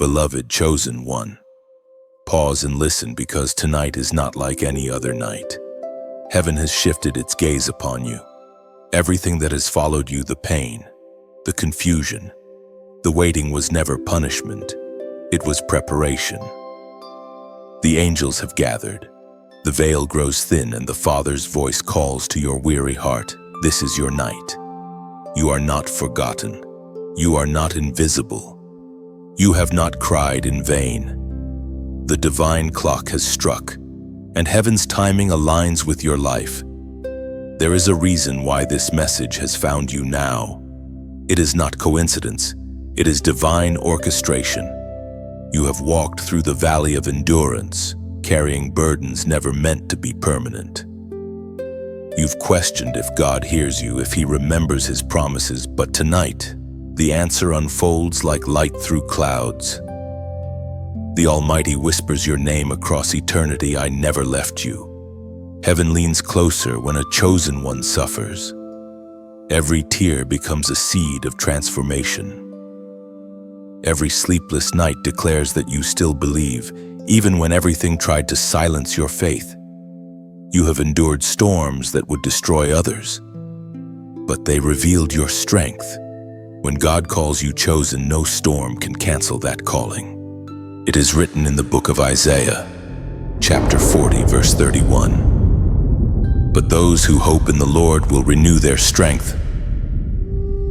Beloved chosen one, pause and listen, because tonight is not like any other night. Heaven has shifted its gaze upon you. Everything that has followed you, the pain, the confusion, the waiting, was never punishment. It was preparation. The angels have gathered. The veil grows thin and the Father's voice calls to your weary heart. This is your night. You are not forgotten. You are not invisible. You have not cried in vain. The divine clock has struck, and heaven's timing aligns with your life. There is a reason why this message has found you now. It is not coincidence. It is divine orchestration. You have walked through the valley of endurance, carrying burdens never meant to be permanent. You've questioned if God hears you, if He remembers His promises, but tonight, the answer unfolds like light through clouds. The Almighty whispers your name across eternity. I never left you. Heaven leans closer when a chosen one suffers. Every tear becomes a seed of transformation. Every sleepless night declares that you still believe, even when everything tried to silence your faith. You have endured storms that would destroy others, but they revealed your strength. When God calls you chosen, no storm can cancel that calling. It is written in the book of Isaiah, chapter 40, verse 31. But those who hope in the Lord will renew their strength.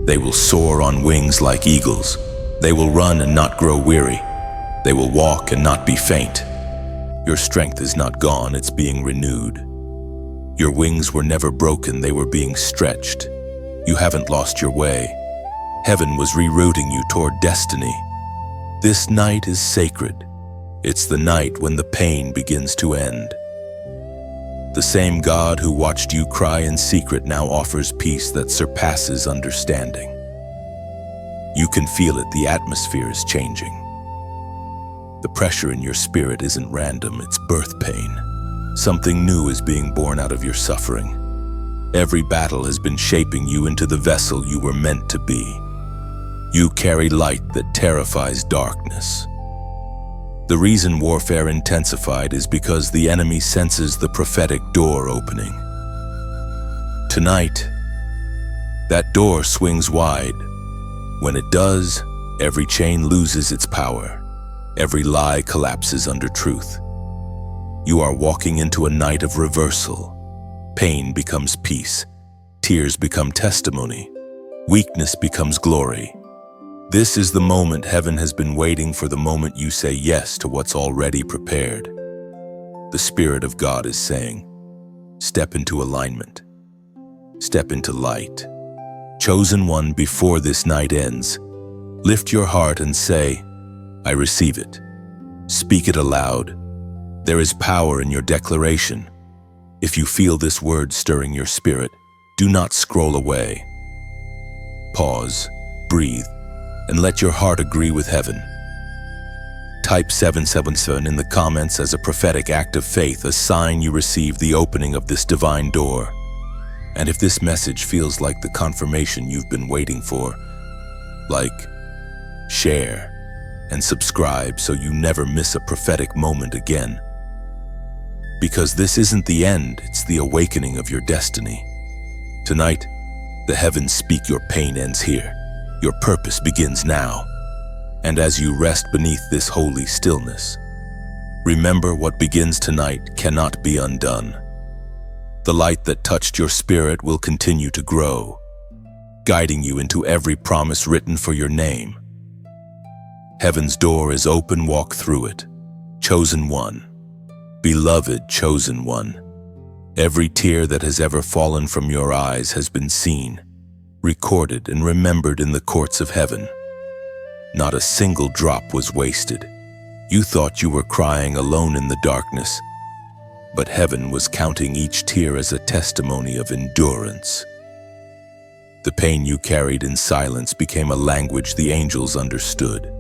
They will soar on wings like eagles. They will run and not grow weary. They will walk and not be faint. Your strength is not gone, it's being renewed. Your wings were never broken, they were being stretched. You haven't lost your way. Heaven was rerouting you toward destiny. This night is sacred. It's the night when the pain begins to end. The same God who watched you cry in secret now offers peace that surpasses understanding. You can feel it, the atmosphere is changing. The pressure in your spirit isn't random, it's birth pain. Something new is being born out of your suffering. Every battle has been shaping you into the vessel you were meant to be. You carry light that terrifies darkness. The reason warfare intensified is because the enemy senses the prophetic door opening. Tonight, that door swings wide. When it does, every chain loses its power. Every lie collapses under truth. You are walking into a night of reversal. Pain becomes peace. Tears become testimony. Weakness becomes glory. This is the moment heaven has been waiting for, the moment you say yes to what's already prepared. The Spirit of God is saying, step into alignment. Step into light. Chosen one, before this night ends, lift your heart and say, I receive it. Speak it aloud. There is power in your declaration. If you feel this word stirring your spirit, do not scroll away. Pause, breathe, and let your heart agree with heaven. Type 777 in the comments as a prophetic act of faith, a sign you receive the opening of this divine door. And if this message feels like the confirmation you've been waiting for, like, share, and subscribe so you never miss a prophetic moment again. Because this isn't the end, it's the awakening of your destiny. Tonight, the heavens speak, your pain ends here. Your purpose begins now. And as you rest beneath this holy stillness, remember what begins tonight cannot be undone. The light that touched your spirit will continue to grow, guiding you into every promise written for your name. Heaven's door is open, walk through it. Chosen one, beloved chosen one. Every tear that has ever fallen from your eyes has been seen, recorded and remembered in the courts of heaven. Not a single drop was wasted. You thought you were crying alone in the darkness, but heaven was counting each tear as a testimony of endurance. The pain you carried in silence became a language the angels understood.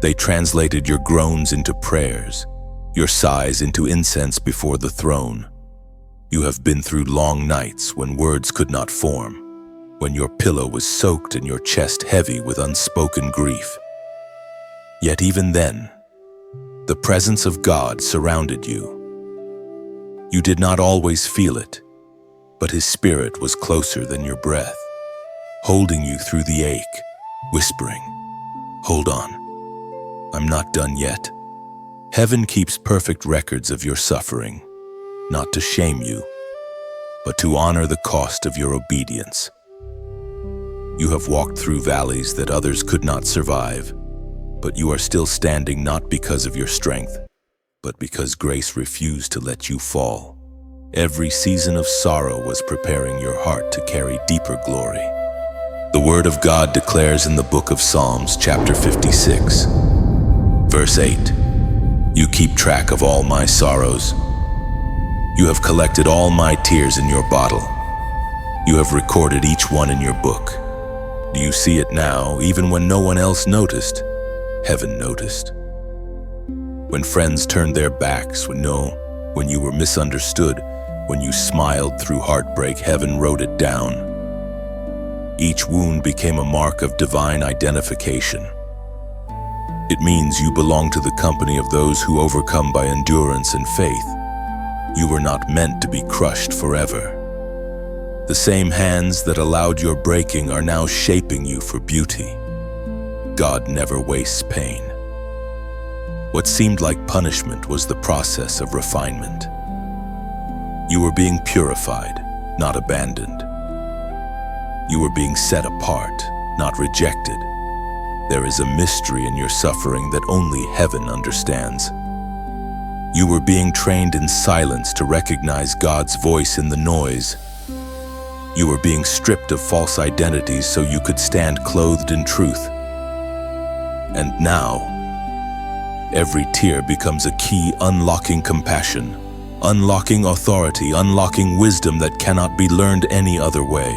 They translated your groans into prayers, your sighs into incense before the throne. You have been through long nights when words could not form, when your pillow was soaked and your chest heavy with unspoken grief. Yet even then, the presence of God surrounded you. You did not always feel it, but His Spirit was closer than your breath, holding you through the ache, whispering, "Hold on, I'm not done yet." Heaven keeps perfect records of your suffering, not to shame you, but to honor the cost of your obedience. You have walked through valleys that others could not survive, but you are still standing not because of your strength, but because grace refused to let you fall. Every season of sorrow was preparing your heart to carry deeper glory. The Word of God declares in the book of Psalms, chapter 56, verse 8, "You keep track of all my sorrows. You have collected all my tears in your bottle. You have recorded each one in your book. Do you see it now, even when no one else noticed? Heaven noticed. When friends turned their backs, when you were misunderstood, when you smiled through heartbreak, heaven wrote it down. Each wound became a mark of divine identification. It means you belong to the company of those who overcome by endurance and faith. You were not meant to be crushed forever. The same hands that allowed your breaking are now shaping you for beauty. God never wastes pain. What seemed like punishment was the process of refinement. You were being purified, not abandoned. You were being set apart, not rejected. There is a mystery in your suffering that only heaven understands. You were being trained in silence to recognize God's voice in the noise. You were being stripped of false identities so you could stand clothed in truth. And now, every tear becomes a key unlocking compassion, unlocking authority, unlocking wisdom that cannot be learned any other way.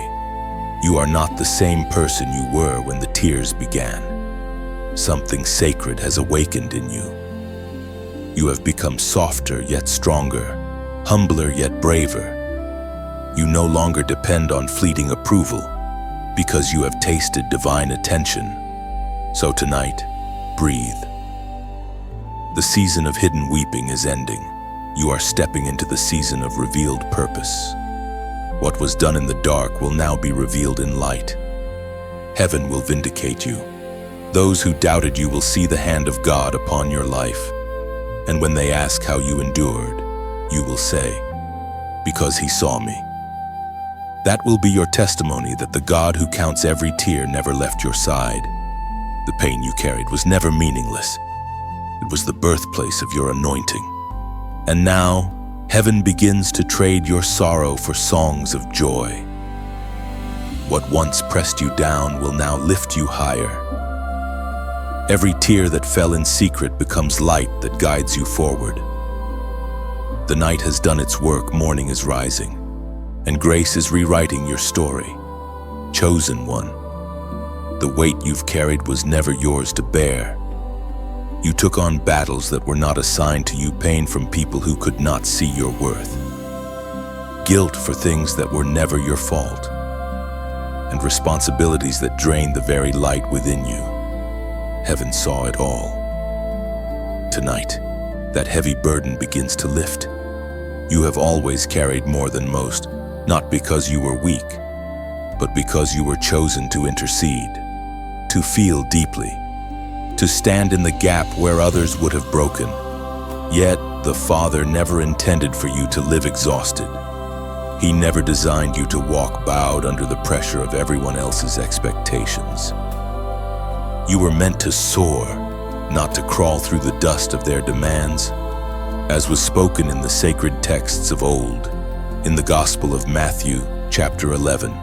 You are not the same person you were when the tears began. Something sacred has awakened in you. You have become softer yet stronger, humbler yet braver. You no longer depend on fleeting approval because you have tasted divine attention. So tonight, breathe. The season of hidden weeping is ending. You are stepping into the season of revealed purpose. What was done in the dark will now be revealed in light. Heaven will vindicate you. Those who doubted you will see the hand of God upon your life. And when they ask how you endured, you will say, "Because He saw me." That will be your testimony that the God who counts every tear never left your side. The pain you carried was never meaningless. It was the birthplace of your anointing. And now, heaven begins to trade your sorrow for songs of joy. What once pressed you down will now lift you higher. Every tear that fell in secret becomes light that guides you forward. The night has done its work, morning is rising, and grace is rewriting your story. Chosen one, the weight you've carried was never yours to bear. You took on battles that were not assigned to you, pain from people who could not see your worth, guilt for things that were never your fault, and responsibilities that drained the very light within you. Heaven saw it all. Tonight, that heavy burden begins to lift. You have always carried more than most, not because you were weak, but because you were chosen to intercede, to feel deeply, to stand in the gap where others would have broken. Yet, the Father never intended for you to live exhausted. He never designed you to walk bowed under the pressure of everyone else's expectations. You were meant to soar, not to crawl through the dust of their demands, as was spoken in the sacred texts of old, in the Gospel of Matthew, chapter 11,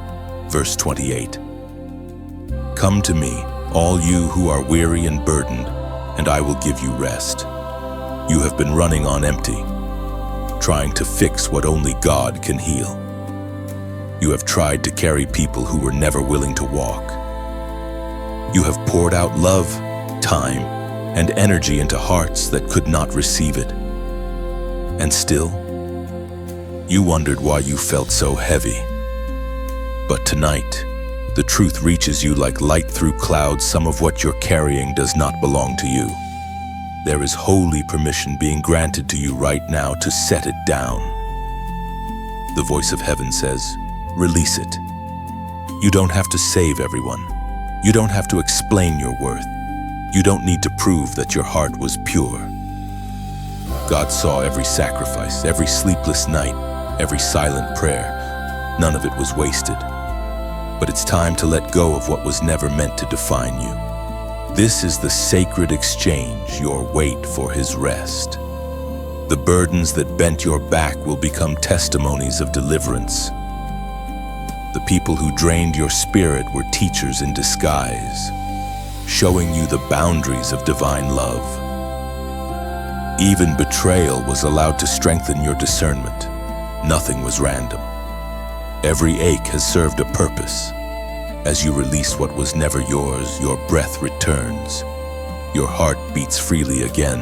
verse 28. "Come to me, all you who are weary and burdened, and I will give you rest. You have been running on empty, trying to fix what only God can heal. You have tried to carry people who were never willing to walk. You have poured out love, time, and energy into hearts that could not receive it. And still, you wondered why you felt so heavy. But tonight, The truth reaches you like light through clouds. Some of what you're carrying does not belong to you. There is holy permission being granted to you right now to set it down. The voice of heaven says, release it. You don't have to save everyone. You don't have to explain your worth. You don't need to prove that your heart was pure. God saw every sacrifice, every sleepless night, every silent prayer. None of it was wasted. But it's time to let go of what was never meant to define you. This is the sacred exchange, your wait for His rest. The burdens that bent your back will become testimonies of deliverance. The people who drained your spirit were teachers in disguise, showing you the boundaries of divine love. Even betrayal was allowed to strengthen your discernment. Nothing was random. Every ache has served a purpose. As you release what was never yours, your breath returns. Your heart beats freely again.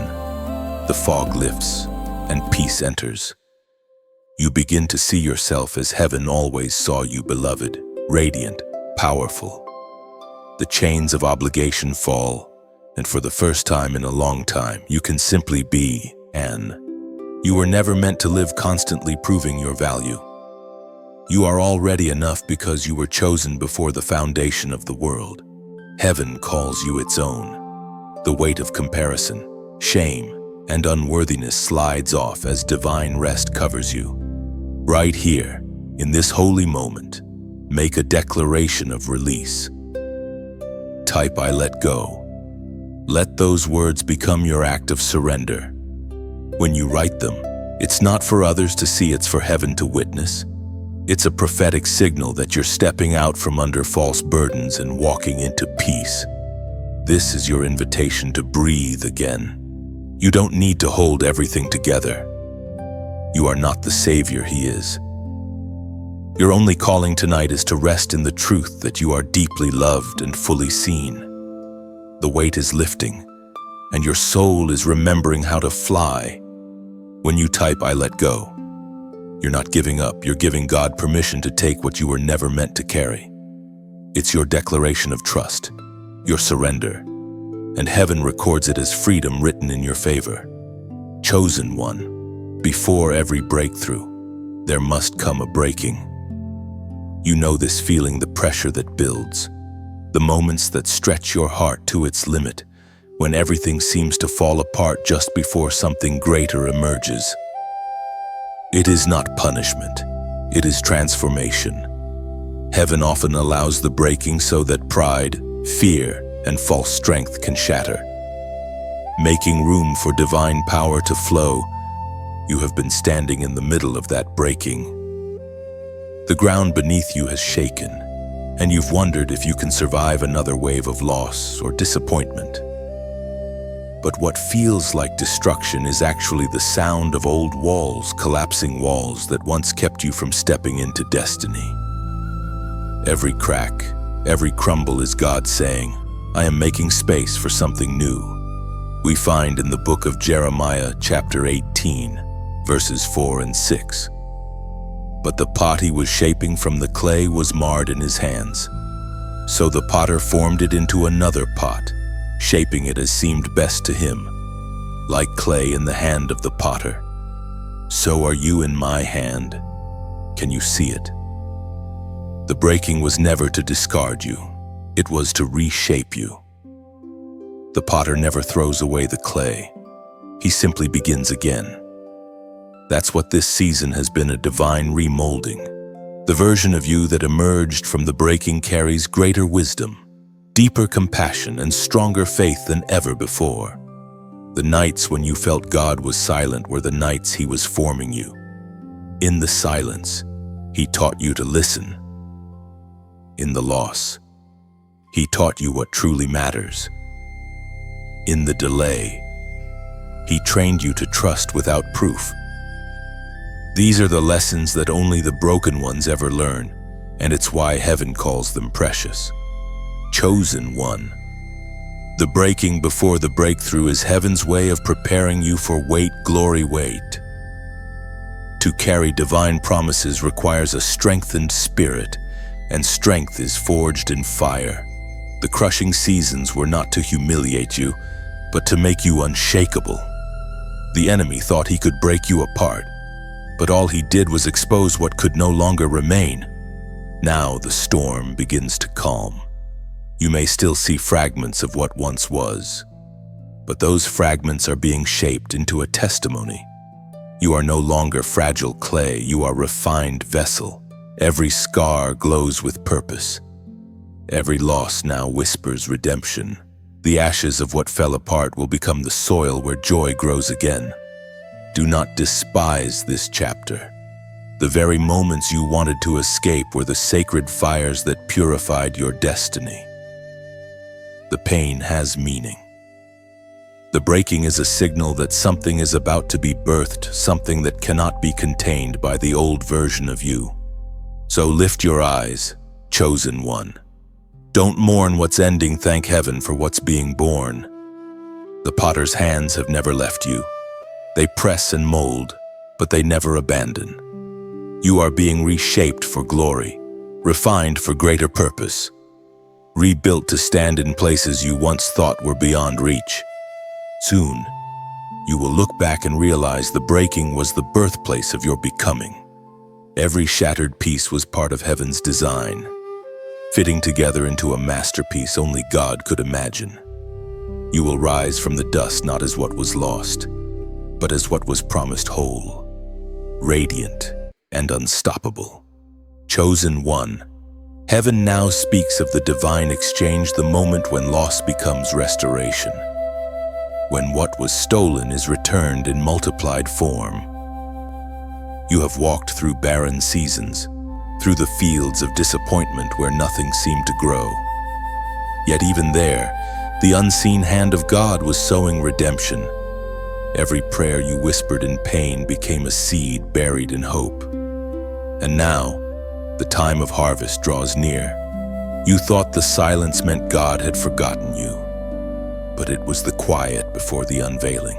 The fog lifts and peace enters. You begin to see yourself as heaven always saw you, beloved, radiant, powerful. The chains of obligation fall, and for the first time in a long time, you can simply be Anne. You were never meant to live constantly proving your value. You are already enough because you were chosen before the foundation of the world. Heaven calls you its own. The weight of comparison, shame, and unworthiness slides off as divine rest covers you. Right here, in this holy moment, make a declaration of release. Type, I let go. Let those words become your act of surrender. When you write them, it's not for others to see, it's for heaven to witness. It's a prophetic signal that you're stepping out from under false burdens and walking into peace. This is your invitation to breathe again. You don't need to hold everything together. You are not the savior He is. Your only calling tonight is to rest in the truth that you are deeply loved and fully seen. The weight is lifting, and your soul is remembering how to fly. When you type, I let go, you're not giving up, you're giving God permission to take what you were never meant to carry. It's your declaration of trust, your surrender, and heaven records it as freedom written in your favor. Chosen one, before every breakthrough, there must come a breaking. You know this feeling, the pressure that builds, the moments that stretch your heart to its limit, when everything seems to fall apart just before something greater emerges. It is not punishment, it is transformation. Heaven often allows the breaking so that pride, fear, and false strength can shatter. Making room for divine power to flow, you have been standing in the middle of that breaking. The ground beneath you has shaken, and you've wondered if you can survive another wave of loss or disappointment. But what feels like destruction is actually the sound of old walls, collapsing walls that once kept you from stepping into destiny. Every crack, every crumble is God saying, I am making space for something new. We find in the book of Jeremiah, chapter 18, verses 4 and 6. But the pot he was shaping from the clay was marred in his hands. So the potter formed it into another pot, shaping it as seemed best to him. Like clay in the hand of the potter, so are you in my hand. Can you see it? The breaking was never to discard you. It was to reshape you. The potter never throws away the clay. He simply begins again. That's what this season has been, a divine remolding. The version of you that emerged from the breaking carries greater wisdom, deeper compassion, and stronger faith than ever before. The nights when you felt God was silent were the nights He was forming you. In the silence, He taught you to listen. In the loss, He taught you what truly matters. In the delay, He trained you to trust without proof. These are the lessons that only the broken ones ever learn, and it's why heaven calls them precious. Chosen one. The breaking before the breakthrough is heaven's way of preparing you for weight, glory, weight. To carry divine promises requires a strengthened spirit, and strength is forged in fire. The crushing seasons were not to humiliate you, but to make you unshakable. The enemy thought he could break you apart, but all he did was expose what could no longer remain. Now the storm begins to calm. You may still see fragments of what once was, but those fragments are being shaped into a testimony. You are no longer fragile clay, you are refined vessel. Every scar glows with purpose. Every loss now whispers redemption. The ashes of what fell apart will become the soil where joy grows again. Do not despise this chapter. The very moments you wanted to escape were the sacred fires that purified your destiny. The pain has meaning. The breaking is a signal that something is about to be birthed, something that cannot be contained by the old version of you. So lift your eyes, chosen one. Don't mourn what's ending, thank heaven for what's being born. The potter's hands have never left you. They press and mold, but they never abandon. You are being reshaped for glory, refined for greater purpose, rebuilt to stand in places you once thought were beyond reach. Soon, you will look back and realize the breaking was the birthplace of your becoming. Every shattered piece was part of heaven's design, fitting together into a masterpiece only God could imagine. You will rise from the dust not as what was lost, but as what was promised whole, radiant and unstoppable. Chosen one, heaven now speaks of the divine exchange, the moment when loss becomes restoration, when what was stolen is returned in multiplied form. You have walked through barren seasons, through the fields of disappointment where nothing seemed to grow. Yet even there, the unseen hand of God was sowing redemption. Every prayer you whispered in pain became a seed buried in hope. And now, the time of harvest draws near. You thought the silence meant God had forgotten you, but it was the quiet before the unveiling.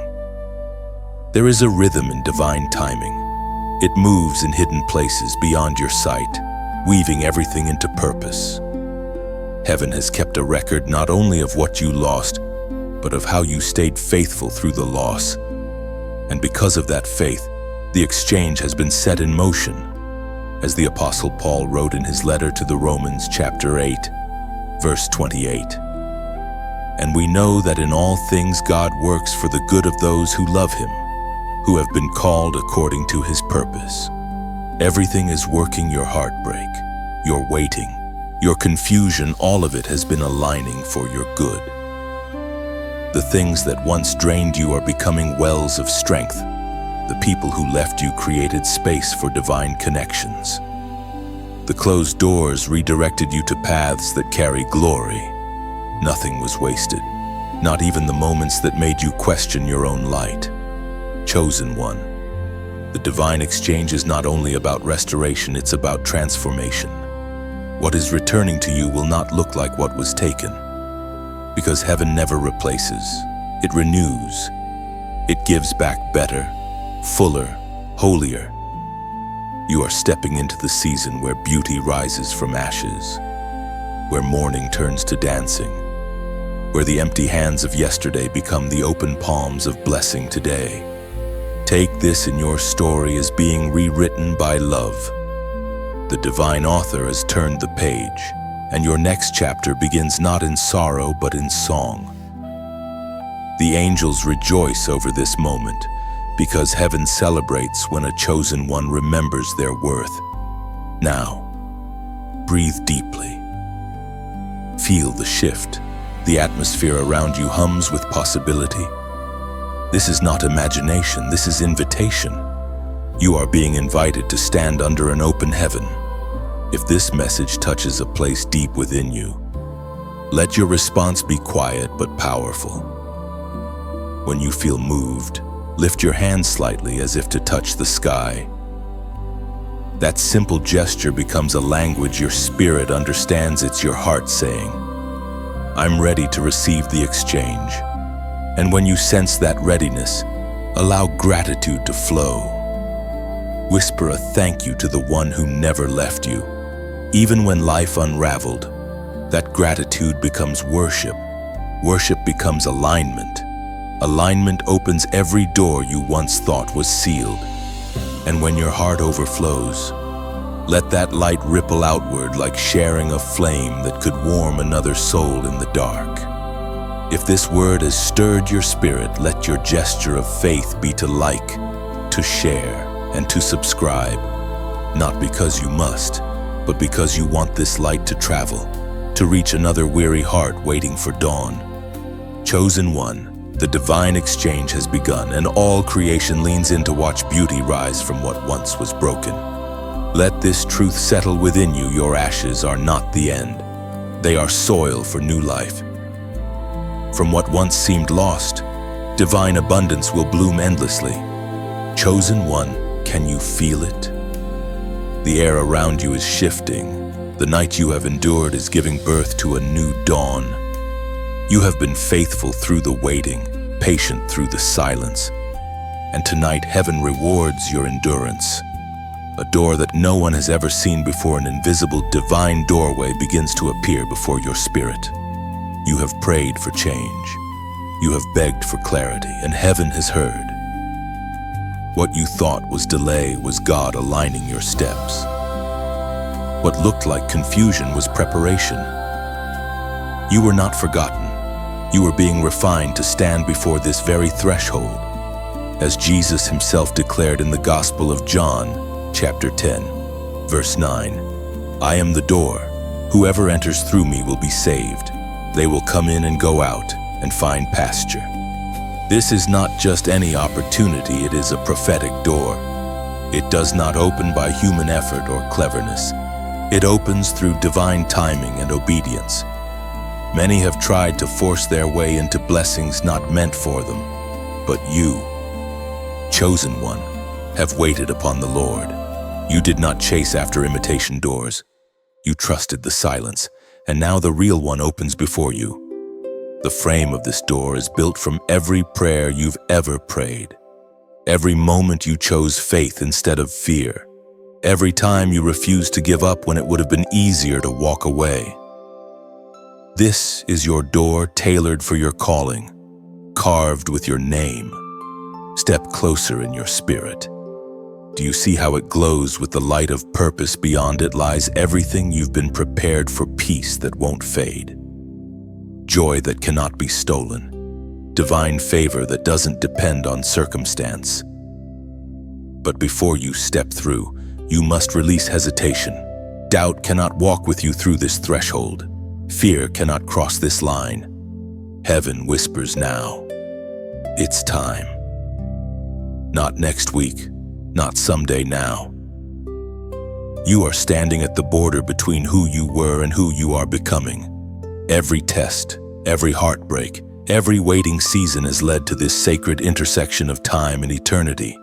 There is a rhythm in divine timing. It moves in hidden places beyond your sight, weaving everything into purpose. Heaven has kept a record not only of what you lost, but of how you stayed faithful through the loss. And because of that faith, the exchange has been set in motion, as the Apostle Paul wrote in his letter to the Romans chapter 8, verse 28. And we know that in all things God works for the good of those who love him, who have been called according to his purpose. Everything is working. Your heartbreak, your waiting, your confusion, all of it has been aligning for your good. The things that once drained you are becoming wells of strength. The people who left you created space for divine connections. The closed doors redirected you to paths that carry glory. Nothing was wasted, not even the moments that made you question your own light. Chosen one, the divine exchange is not only about restoration, it's about transformation. What is returning to you will not look like what was taken, because heaven never replaces. It renews. It gives back better, fuller, holier. You are stepping into the season where beauty rises from ashes, where mourning turns to dancing, where the empty hands of yesterday become the open palms of blessing today. Take this in your story as being rewritten by love. The divine author has turned the page, and your next chapter begins not in sorrow but in song. The angels rejoice over this moment, because heaven celebrates when a chosen one remembers their worth. Now, breathe deeply. Feel the shift. The atmosphere around you hums with possibility. This is not imagination, this is invitation. You are being invited to stand under an open heaven. If this message touches a place deep within you, let your response be quiet but powerful. When you feel moved, lift your hand slightly as if to touch the sky. That simple gesture becomes a language your spirit understands. It's your heart saying, I'm ready to receive the exchange. And when you sense that readiness, allow gratitude to flow. Whisper a thank you to the one who never left you, Even when life unraveled, that gratitude becomes worship. Worship becomes alignment. Alignment opens every door you once thought was sealed. And when your heart overflows, let that light ripple outward like sharing a flame that could warm another soul in the dark. If this word has stirred your spirit, let your gesture of faith be to like, to share, and to subscribe. Not because you must, but because you want this light to travel, to reach another weary heart waiting for dawn. Chosen one, the divine exchange has begun, and all creation leans in to watch beauty rise from what once was broken. Let this truth settle within you. Your ashes are not the end. They are soil for new life. From what once seemed lost, divine abundance will bloom endlessly. Chosen one, can you feel it? The air around you is shifting. The night you have endured is giving birth to a new dawn. You have been faithful through the waiting, patient through the silence. And tonight, heaven rewards your endurance. A door that no one has ever seen before, an invisible divine doorway begins to appear before your spirit. You have prayed for change. You have begged for clarity, and heaven has heard. What you thought was delay was God aligning your steps. What looked like confusion was preparation. You were not forgotten. You were being refined to stand before this very threshold. As Jesus himself declared in the Gospel of John, chapter 10, verse 9, I am the door. Whoever enters through me will be saved. They will come in and go out and find pasture. This is not just any opportunity, it is a prophetic door. It does not open by human effort or cleverness. It opens through divine timing and obedience. Many have tried to force their way into blessings not meant for them, but you, chosen one, have waited upon the Lord. You did not chase after imitation doors. You trusted the silence, and now the real one opens before you. The frame of this door is built from every prayer you've ever prayed. Every moment you chose faith instead of fear. Every time you refused to give up when it would have been easier to walk away. This is your door tailored for your calling, carved with your name. Step closer in your spirit. Do you see how it glows with the light of purpose? Beyond it lies everything you've been prepared for, peace that won't fade, joy that cannot be stolen, divine favor that doesn't depend on circumstance. But before you step through, you must release hesitation. Doubt cannot walk with you through this threshold. Fear cannot cross this line. Heaven whispers now. It's time. Not next week. Not someday, now. You are standing at the border between who you were and who you are becoming. Every test, every heartbreak, every waiting season has led to this sacred intersection of time and eternity.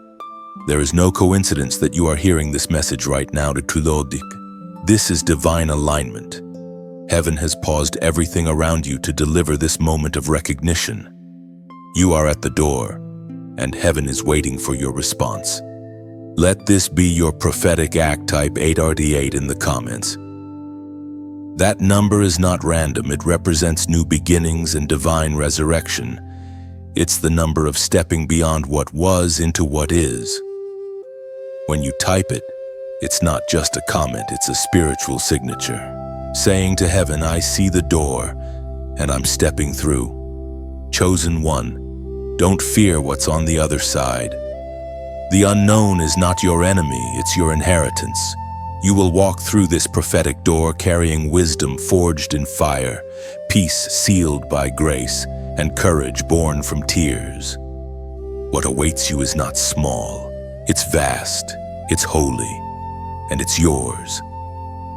There is no coincidence that you are hearing this message right now to Prophetic. This is divine alignment. Heaven has paused everything around you to deliver this moment of recognition. You are at the door, and heaven is waiting for your response. Let this be your prophetic act. Type 8RD8 in the comments. That number is not random. It represents new beginnings and divine resurrection. It's the number of stepping beyond what was into what is. When you type it, it's not just a comment, it's a spiritual signature, saying to heaven, I see the door, and I'm stepping through. Chosen one, don't fear what's on the other side. The unknown is not your enemy, it's your inheritance. You will walk through this prophetic door carrying wisdom forged in fire, peace sealed by grace, and courage born from tears. What awaits you is not small. It's vast, it's holy, and it's yours.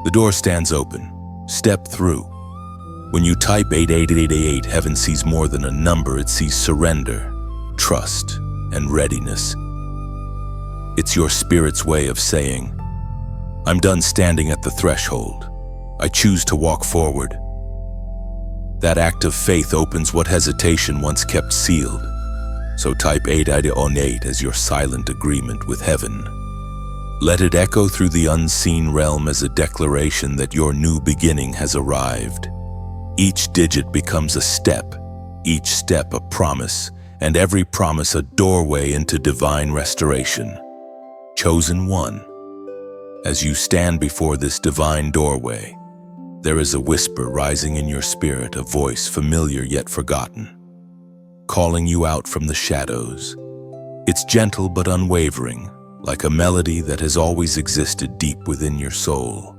The door stands open. Step through. When you type 88888, heaven sees more than a number. It sees surrender, trust, and readiness. It's your spirit's way of saying, I'm done standing at the threshold. I choose to walk forward. That act of faith opens what hesitation once kept sealed. So type 888 as your silent agreement with heaven. Let it echo through the unseen realm as a declaration that your new beginning has arrived. Each digit becomes a step, each step a promise, and every promise a doorway into divine restoration. Chosen one, as you stand before this divine doorway, there is a whisper rising in your spirit, a voice familiar yet forgotten, calling you out from the shadows. It's gentle but unwavering, like a melody that has always existed deep within your soul.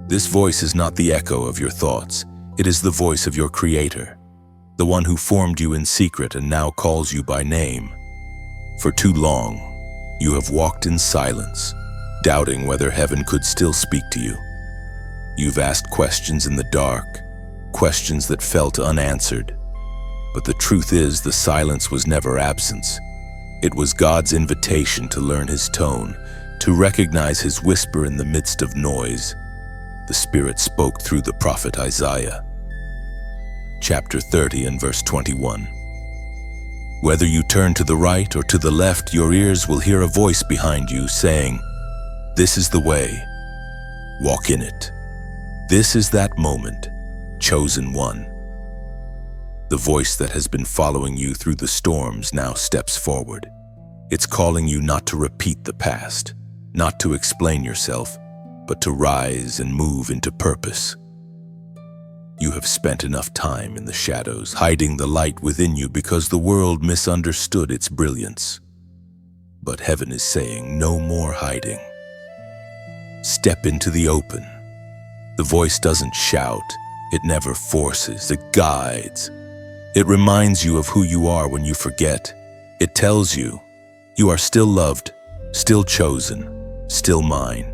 This voice is not the echo of your thoughts, it is the voice of your Creator, the one who formed you in secret and now calls you by name. For too long, you have walked in silence, doubting whether heaven could still speak to you. You've asked questions in the dark, questions that felt unanswered. But the truth is, the silence was never absence. It was God's invitation to learn His tone, to recognize His whisper in the midst of noise. The Spirit spoke through the prophet Isaiah. Chapter 30 and verse 21. Whether you turn to the right or to the left, your ears will hear a voice behind you saying, "This is the way. Walk in it." This is that moment, chosen one. The voice that has been following you through the storms now steps forward. It's calling you not to repeat the past, not to explain yourself, but to rise and move into purpose. You have spent enough time in the shadows, hiding the light within you because the world misunderstood its brilliance. But heaven is saying, no more hiding. Step into the open. The voice doesn't shout, it never forces, it guides. It reminds you of who you are when you forget. It tells you, you are still loved, still chosen, still mine.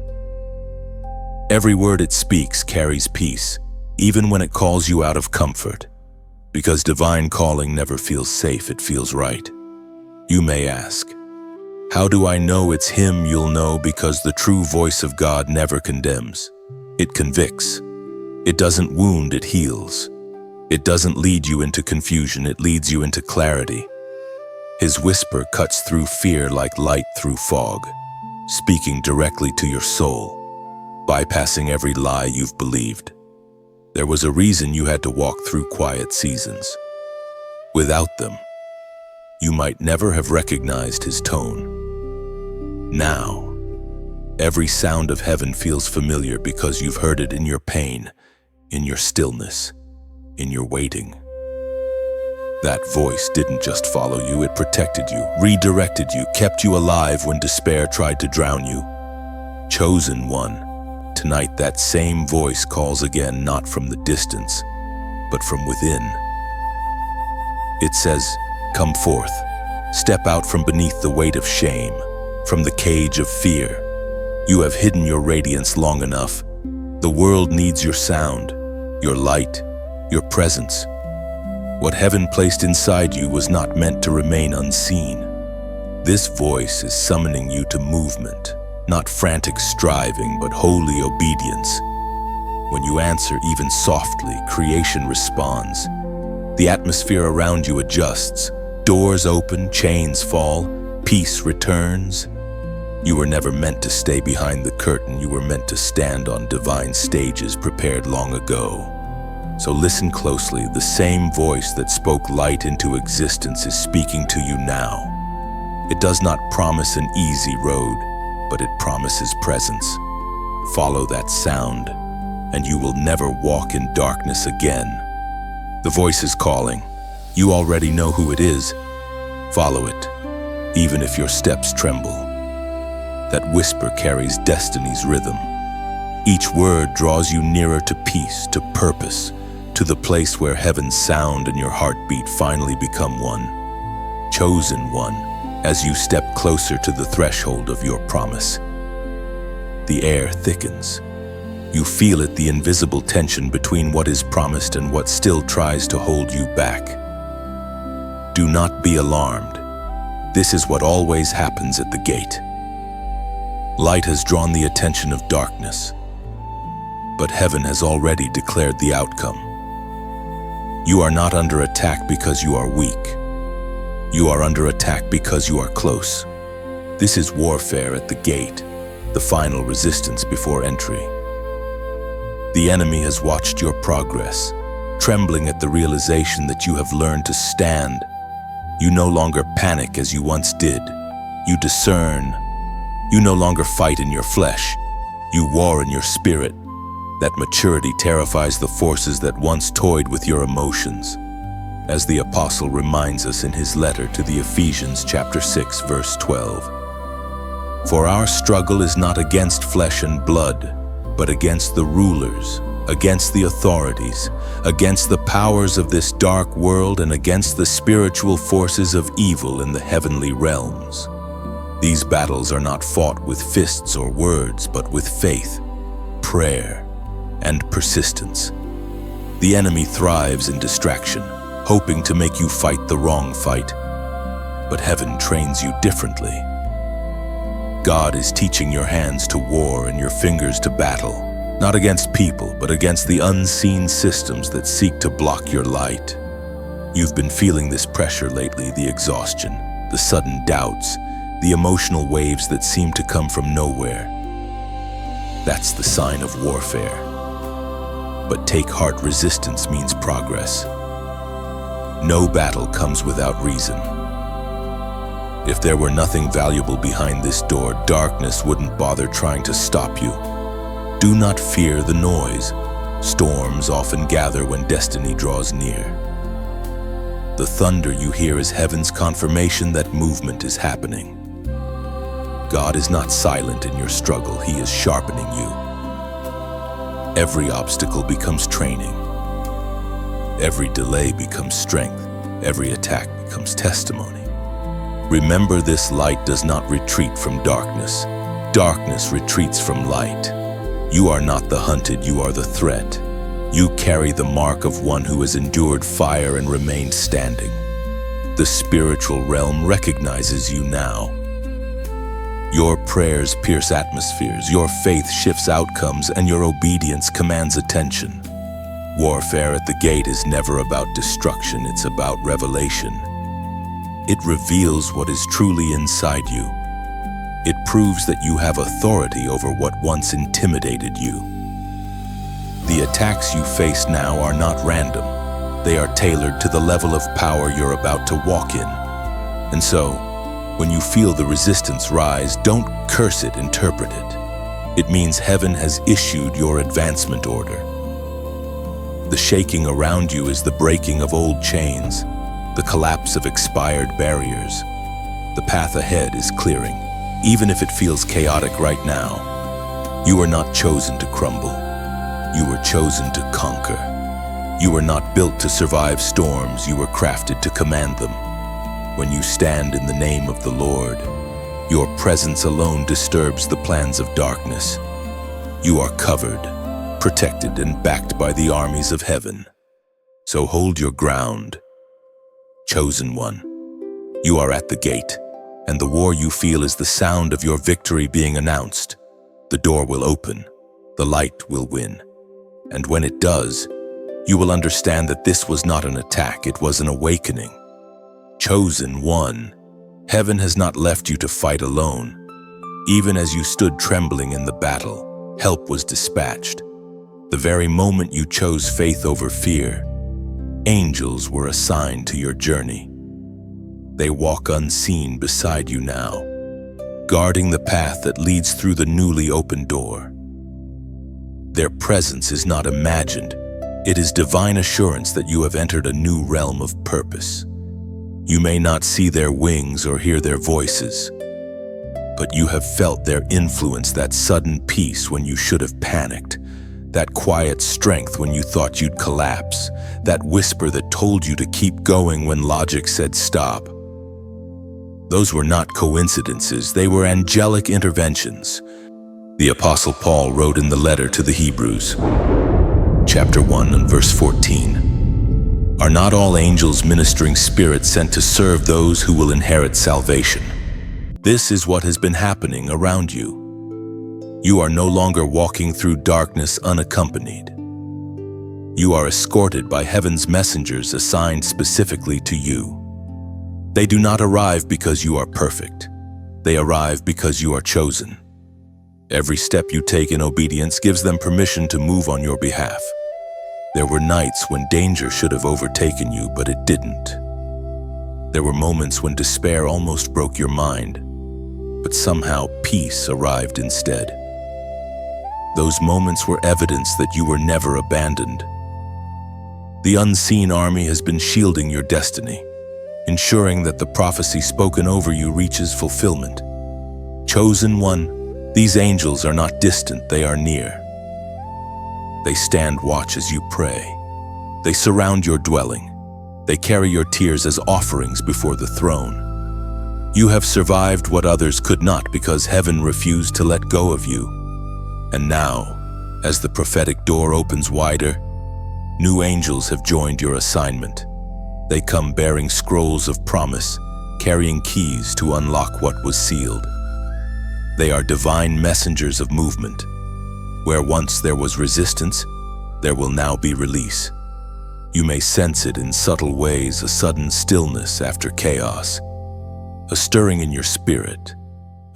Every word it speaks carries peace, even when it calls you out of comfort. Because divine calling never feels safe, it feels right. You may ask, how do I know it's Him? You'll know because the true voice of God never condemns. It convicts. It doesn't wound, it heals. It doesn't lead you into confusion, it leads you into clarity. His whisper cuts through fear like light through fog, speaking directly to your soul, bypassing every lie you've believed. There was a reason you had to walk through quiet seasons. Without them, you might never have recognized His tone. Now, every sound of heaven feels familiar because you've heard it in your pain, in your stillness, in your waiting. That voice didn't just follow you, it protected you, redirected you, kept you alive when despair tried to drown you. Chosen one, tonight that same voice calls again, not from the distance, but from within. It says, come forth, step out from beneath the weight of shame, from the cage of fear. You have hidden your radiance long enough. The world needs your sound, your light, your presence. What heaven placed inside you was not meant to remain unseen. This voice is summoning you to movement, not frantic striving, but holy obedience. When you answer even softly, creation responds. The atmosphere around you adjusts. Doors open, chains fall, peace returns. You were never meant to stay behind the curtain. You were meant to stand on divine stages prepared long ago. So listen closely. The same voice that spoke light into existence is speaking to you now. It does not promise an easy road, but it promises presence. Follow that sound, and you will never walk in darkness again. The voice is calling. You already know who it is. Follow it, even if your steps tremble. That whisper carries destiny's rhythm. Each word draws you nearer to peace, to purpose, to the place where heaven's sound and your heartbeat finally become one. Chosen one, as you step closer to the threshold of your promise. The air thickens. You feel it, the invisible tension between what is promised and what still tries to hold you back. Do not be alarmed. This is what always happens at the gate. Light has drawn the attention of darkness, but heaven has already declared the outcome. You are not under attack because you are weak. You are under attack because you are close. This is warfare at the gate, the final resistance before entry. The enemy has watched your progress, trembling at the realization that you have learned to stand. You no longer panic as you once did. You discern. You no longer fight in your flesh. You war in your spirit. That maturity terrifies the forces that once toyed with your emotions. As the apostle reminds us in his letter to the Ephesians chapter 6, verse 12. For our struggle is not against flesh and blood, but against the rulers, against the authorities, against the powers of this dark world, and against the spiritual forces of evil in the heavenly realms. These battles are not fought with fists or words, but with faith, prayer, and persistence. The enemy thrives in distraction, hoping to make you fight the wrong fight. But heaven trains you differently. God is teaching your hands to war and your fingers to battle, not against people, but against the unseen systems that seek to block your light. You've been feeling this pressure lately, the exhaustion, the sudden doubts, the emotional waves that seem to come from nowhere. That's the sign of warfare. But take heart, resistance means progress. No battle comes without reason. If there were nothing valuable behind this door, darkness wouldn't bother trying to stop you. Do not fear the noise. Storms often gather when destiny draws near. The thunder you hear is heaven's confirmation that movement is happening. God is not silent in your struggle, He is sharpening you. Every obstacle becomes training. Every delay becomes strength. Every attack becomes testimony. Remember, this light does not retreat from darkness. Darkness retreats from light. You are not the hunted, you are the threat. You carry the mark of one who has endured fire and remained standing. The spiritual realm recognizes you now. Your prayers pierce atmospheres, your faith shifts outcomes, and your obedience commands attention. Warfare at the gate is never about destruction, it's about revelation. It reveals what is truly inside you. It proves that you have authority over what once intimidated you. The attacks you face now are not random. They are tailored to the level of power you're about to walk in. And so, when you feel the resistance rise, don't curse it, interpret it. It means heaven has issued your advancement order. The shaking around you is the breaking of old chains, the collapse of expired barriers. The path ahead is clearing, even if it feels chaotic right now. You are not chosen to crumble. You were chosen to conquer. You were not built to survive storms, you were crafted to command them. When you stand in the name of the Lord, your presence alone disturbs the plans of darkness. You are covered, protected, and backed by the armies of heaven. So hold your ground. Chosen one, you are at the gate, and the war you feel is the sound of your victory being announced. The door will open, the light will win, and when it does, you will understand that this was not an attack, it was an awakening. Chosen one, heaven has not left you to fight alone. Even as you stood trembling in the battle, help was dispatched. The very moment you chose faith over fear, angels were assigned to your journey. They walk unseen beside you now, guarding the path that leads through the newly opened door. Their presence is not imagined. It is divine assurance that you have entered a new realm of purpose. You may not see their wings or hear their voices, but you have felt their influence, that sudden peace when you should have panicked, that quiet strength when you thought you'd collapse, that whisper that told you to keep going when logic said stop. Those were not coincidences, they were angelic interventions. The Apostle Paul wrote in the letter to the Hebrews, chapter 1 and verse 14, "Are not all angels ministering spirits sent to serve those who will inherit salvation?" This is what has been happening around you. You are no longer walking through darkness unaccompanied. You are escorted by heaven's messengers assigned specifically to you. They do not arrive because you are perfect. They arrive because you are chosen. Every step you take in obedience gives them permission to move on your behalf. There were nights when danger should have overtaken you, but it didn't. There were moments when despair almost broke your mind, but somehow peace arrived instead. Those moments were evidence that you were never abandoned. The unseen army has been shielding your destiny, ensuring that the prophecy spoken over you reaches fulfillment. Chosen one, these angels are not distant, they are near. They stand watch as you pray. They surround your dwelling. They carry your tears as offerings before the throne. You have survived what others could not because heaven refused to let go of you. And now, as the prophetic door opens wider, new angels have joined your assignment. They come bearing scrolls of promise, carrying keys to unlock what was sealed. They are divine messengers of movement. Where once there was resistance, there will now be release. You may sense it in subtle ways, a sudden stillness after chaos, a stirring in your spirit,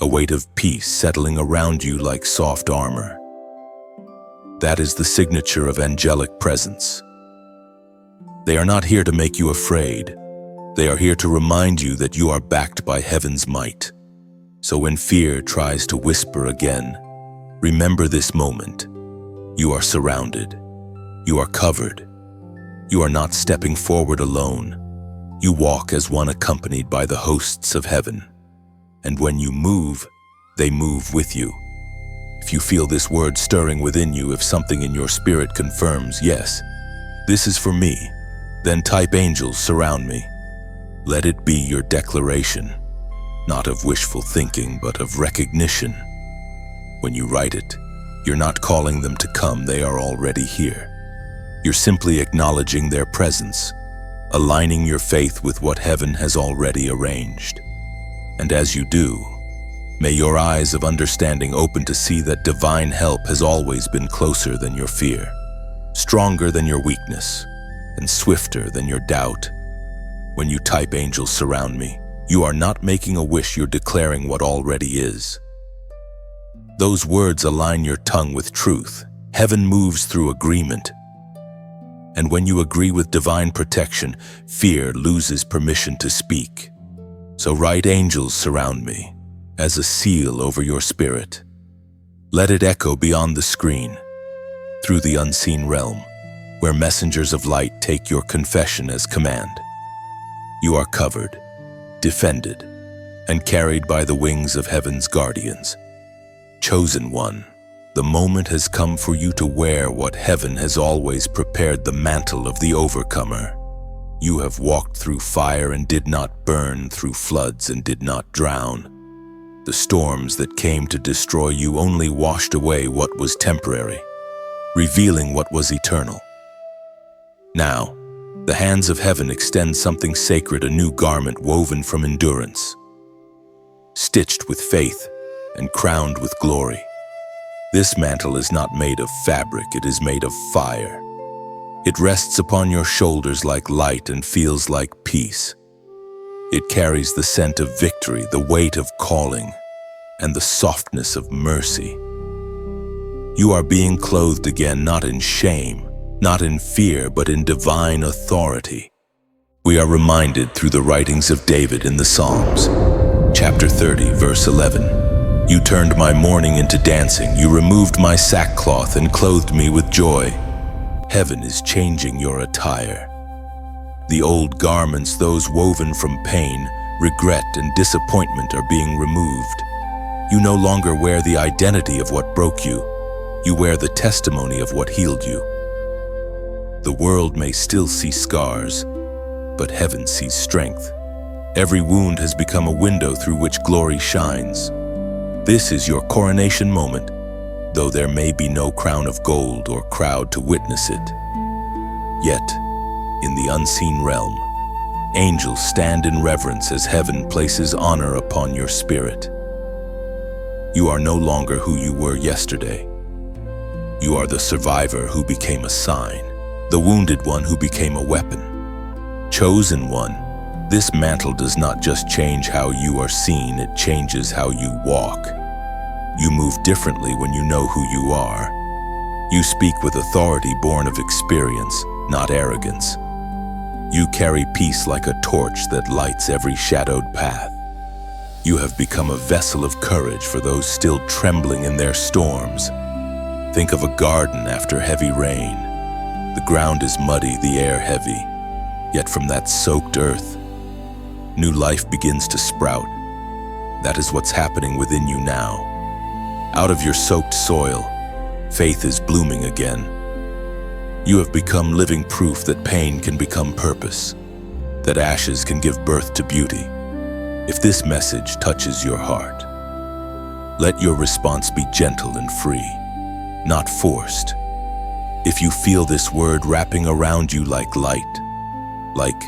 a weight of peace settling around you like soft armor. That is the signature of angelic presence. They are not here to make you afraid. They are here to remind you that you are backed by heaven's might. So when fear tries to whisper again, remember this moment. You are surrounded. You are covered. You are not stepping forward alone. You walk as one accompanied by the hosts of heaven. And when you move, they move with you. If you feel this word stirring within you, if something in your spirit confirms, yes, this is for me, then type angels surround me. Let it be your declaration, not of wishful thinking, but of recognition. When you write it, you're not calling them to come, they are already here. You're simply acknowledging their presence, aligning your faith with what heaven has already arranged. And as you do, may your eyes of understanding open to see that divine help has always been closer than your fear, stronger than your weakness, and swifter than your doubt. When you type angels surround me, you are not making a wish, you're declaring what already is. Those words align your tongue with truth. Heaven moves through agreement. And when you agree with divine protection, fear loses permission to speak. So write angels surround me as a seal over your spirit. Let it echo beyond the screen, through the unseen realm, where messengers of light take your confession as command. You are covered, defended, and carried by the wings of heaven's guardians. Chosen one, the moment has come for you to wear what heaven has always prepared, the mantle of the overcomer. You have walked through fire and did not burn, through floods and did not drown. The storms that came to destroy you only washed away what was temporary, revealing what was eternal. Now, the hands of heaven extend something sacred, a new garment woven from endurance, stitched with faith and crowned with glory. This mantle is not made of fabric, it is made of fire. It rests upon your shoulders like light and feels like peace. It carries the scent of victory, the weight of calling, and the softness of mercy. You are being clothed again, not in shame, not in fear, but in divine authority. We are reminded through the writings of David in the Psalms. Chapter 30, verse 11. You turned my mourning into dancing. You removed my sackcloth and clothed me with joy. Heaven is changing your attire. The old garments, those woven from pain, regret, and disappointment, are being removed. You no longer wear the identity of what broke you. You wear the testimony of what healed you. The world may still see scars, but heaven sees strength. Every wound has become a window through which glory shines. This is your coronation moment, though there may be no crown of gold or crowd to witness it. Yet, in the unseen realm, angels stand in reverence as heaven places honor upon your spirit. You are no longer who you were yesterday. You are the survivor who became a sign, the wounded one who became a weapon. Chosen one, This mantle does not just change how you are seen, it changes how you walk. You move differently when you know who you are. You speak with authority born of experience, not arrogance. You carry peace like a torch that lights every shadowed path. You have become a vessel of courage for those still trembling in their storms. Think of a garden after heavy rain. The ground is muddy, the air heavy. Yet from that soaked earth, new life begins to sprout. That is what's happening within you now. Out of your soaked soil, faith is blooming again. You have become living proof that pain can become purpose, that ashes can give birth to beauty. If this message touches your heart, let your response be gentle and free, not forced. If you feel this word wrapping around you like light, like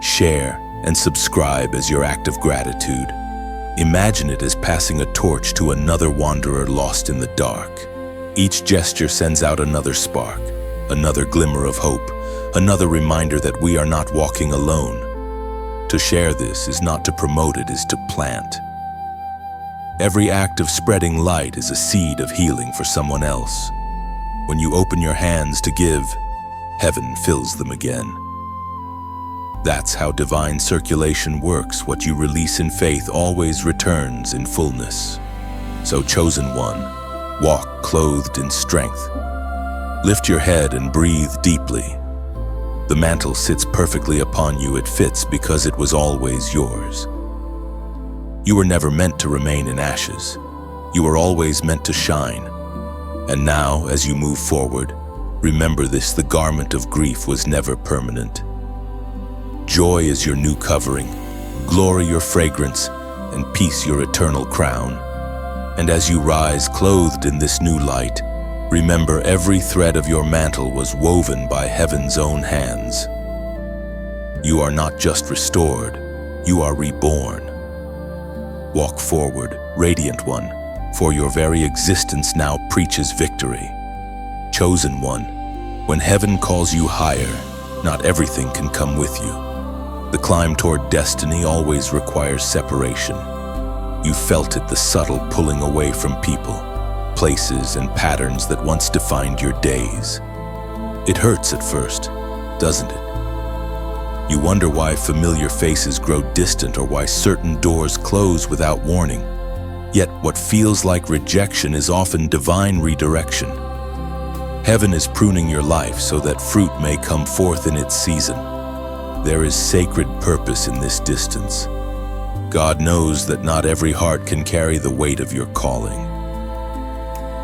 share and subscribe as your act of gratitude. Imagine it as passing a torch to another wanderer lost in the dark. Each gesture sends out another spark, another glimmer of hope, another reminder that we are not walking alone. To share this is not to promote, it is to plant. Every act of spreading light is a seed of healing for someone else. When you open your hands to give, heaven fills them again. That's how divine circulation works. What you release in faith always returns in fullness. So, chosen one, walk clothed in strength. Lift your head and breathe deeply. The mantle sits perfectly upon you. It fits because it was always yours. You were never meant to remain in ashes. You were always meant to shine. And now, as you move forward, remember this: the garment of grief was never permanent. Joy is your new covering, glory your fragrance, and peace your eternal crown. And as you rise clothed in this new light, remember every thread of your mantle was woven by heaven's own hands. You are not just restored, you are reborn. Walk forward, radiant one, for your very existence now preaches victory. Chosen one, when heaven calls you higher, not everything can come with you. The climb toward destiny always requires separation. You felt it, the subtle pulling away from people, places, and patterns that once defined your days. It hurts at first, doesn't it? You wonder why familiar faces grow distant or why certain doors close without warning. Yet what feels like rejection is often divine redirection. Heaven is pruning your life so that fruit may come forth in its season. There is sacred purpose in this distance. God knows that not every heart can carry the weight of your calling.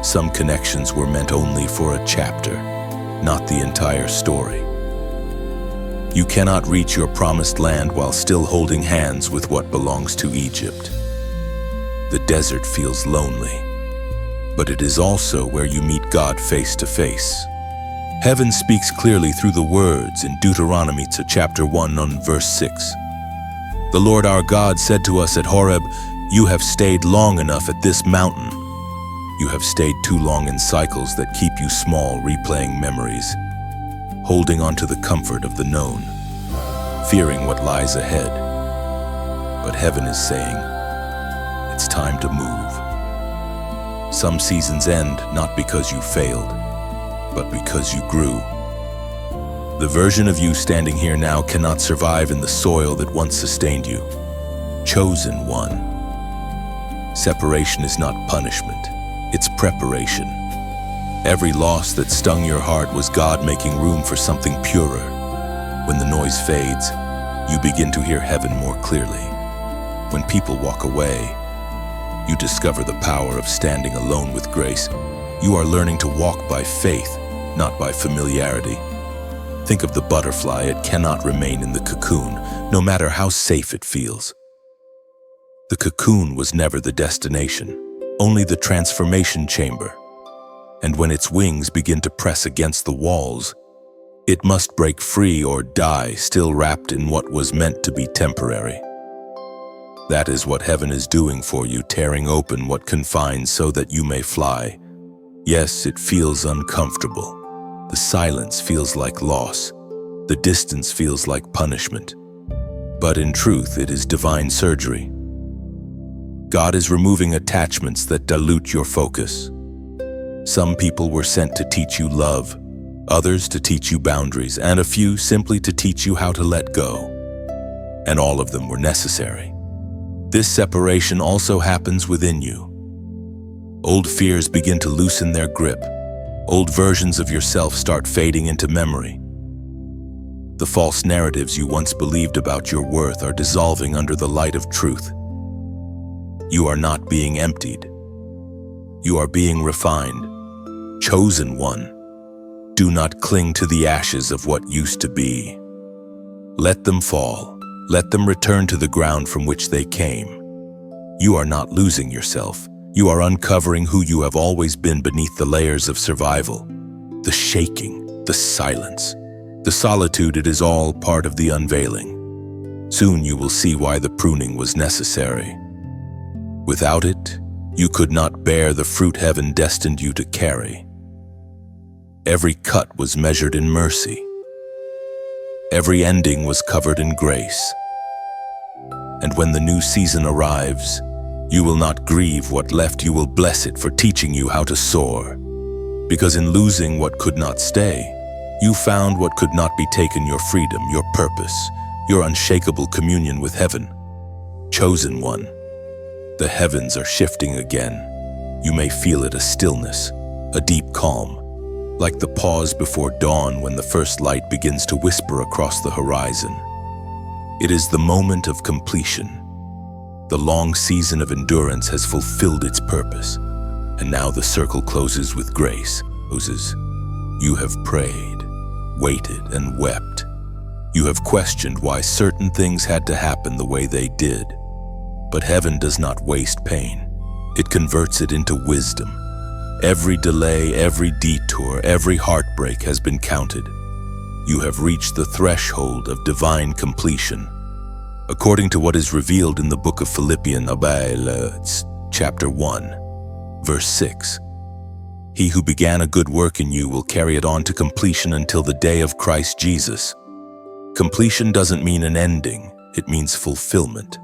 Some connections were meant only for a chapter, not the entire story. You cannot reach your promised land while still holding hands with what belongs to Egypt. The desert feels lonely, but it is also where you meet God face to face. Heaven speaks clearly through the words in Deuteronomy chapter 1 on verse 6. The Lord our God said to us at Horeb, "You have stayed long enough at this mountain. You have stayed too long in cycles that keep you small, replaying memories, holding on to the comfort of the known, fearing what lies ahead." But heaven is saying, it's time to move. Some seasons end not because you failed, but because you grew. The version of you standing here now cannot survive in the soil that once sustained you. Chosen one. Separation is not punishment, it's preparation. Every loss that stung your heart was God making room for something purer. When the noise fades, you begin to hear heaven more clearly. When people walk away, you discover the power of standing alone with grace. You are learning to walk by faith, not by familiarity. Think of the butterfly. It cannot remain in the cocoon, no matter how safe it feels. The cocoon was never the destination, only the transformation chamber. And when its wings begin to press against the walls, it must break free or die, still wrapped in what was meant to be temporary. That is what heaven is doing for you, tearing open what confines so that you may fly. Yes, it feels uncomfortable. The silence feels like loss. The distance feels like punishment. But in truth, it is divine surgery. God is removing attachments that dilute your focus. Some people were sent to teach you love, others to teach you boundaries, and a few simply to teach you how to let go. And all of them were necessary. This separation also happens within you. Old fears begin to loosen their grip. Old versions of yourself start fading into memory. The false narratives you once believed about your worth are dissolving under the light of truth. You are not being emptied. You are being refined. Chosen one. Do not cling to the ashes of what used to be. Let them fall. Let them return to the ground from which they came. You are not losing yourself. You are uncovering who you have always been beneath the layers of survival. The shaking, the silence, the solitude, it is all part of the unveiling. Soon you will see why the pruning was necessary. Without it, you could not bear the fruit heaven destined you to carry. Every cut was measured in mercy. Every ending was covered in grace. And when the new season arrives, you will not grieve what left, you will bless it for teaching you how to soar. Because in losing what could not stay, you found what could not be taken: your freedom, your purpose, your unshakable communion with heaven. Chosen one, the heavens are shifting again. You may feel it, a stillness, a deep calm, like the pause before dawn when the first light begins to whisper across the horizon. It is the moment of completion. The long season of endurance has fulfilled its purpose, and now the circle closes with grace. Moses, you have prayed, waited, and wept. You have questioned why certain things had to happen the way they did. But heaven does not waste pain. It converts it into wisdom. Every delay, every detour, every heartbreak has been counted. You have reached the threshold of divine completion. According to what is revealed in the book of Philippians, chapter 1, verse 6, he who began a good work in you will carry it on to completion until the day of Christ Jesus. Completion doesn't mean an ending, it means fulfillment.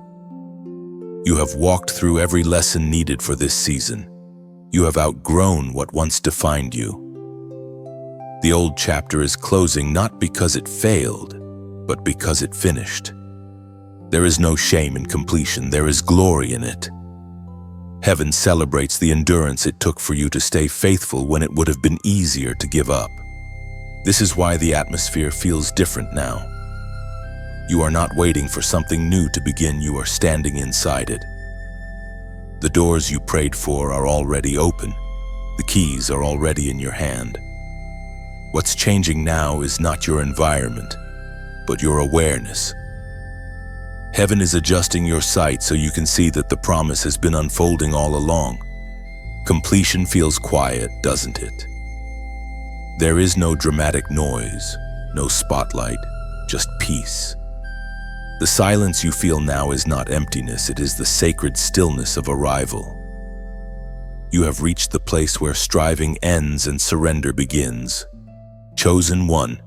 You have walked through every lesson needed for this season. You have outgrown what once defined you. The old chapter is closing not because it failed, but because it finished. There is no shame in completion, there is glory in it. Heaven celebrates the endurance it took for you to stay faithful when it would have been easier to give up. This is why the atmosphere feels different now. You are not waiting for something new to begin, you are standing inside it. The doors you prayed for are already open. The keys are already in your hand. What's changing now is not your environment, but your awareness. Heaven is adjusting your sight so you can see that the promise has been unfolding all along. Completion feels quiet, doesn't it? There is no dramatic noise, no spotlight, just peace. The silence you feel now is not emptiness, it is the sacred stillness of arrival. You have reached the place where striving ends and surrender begins. Chosen one,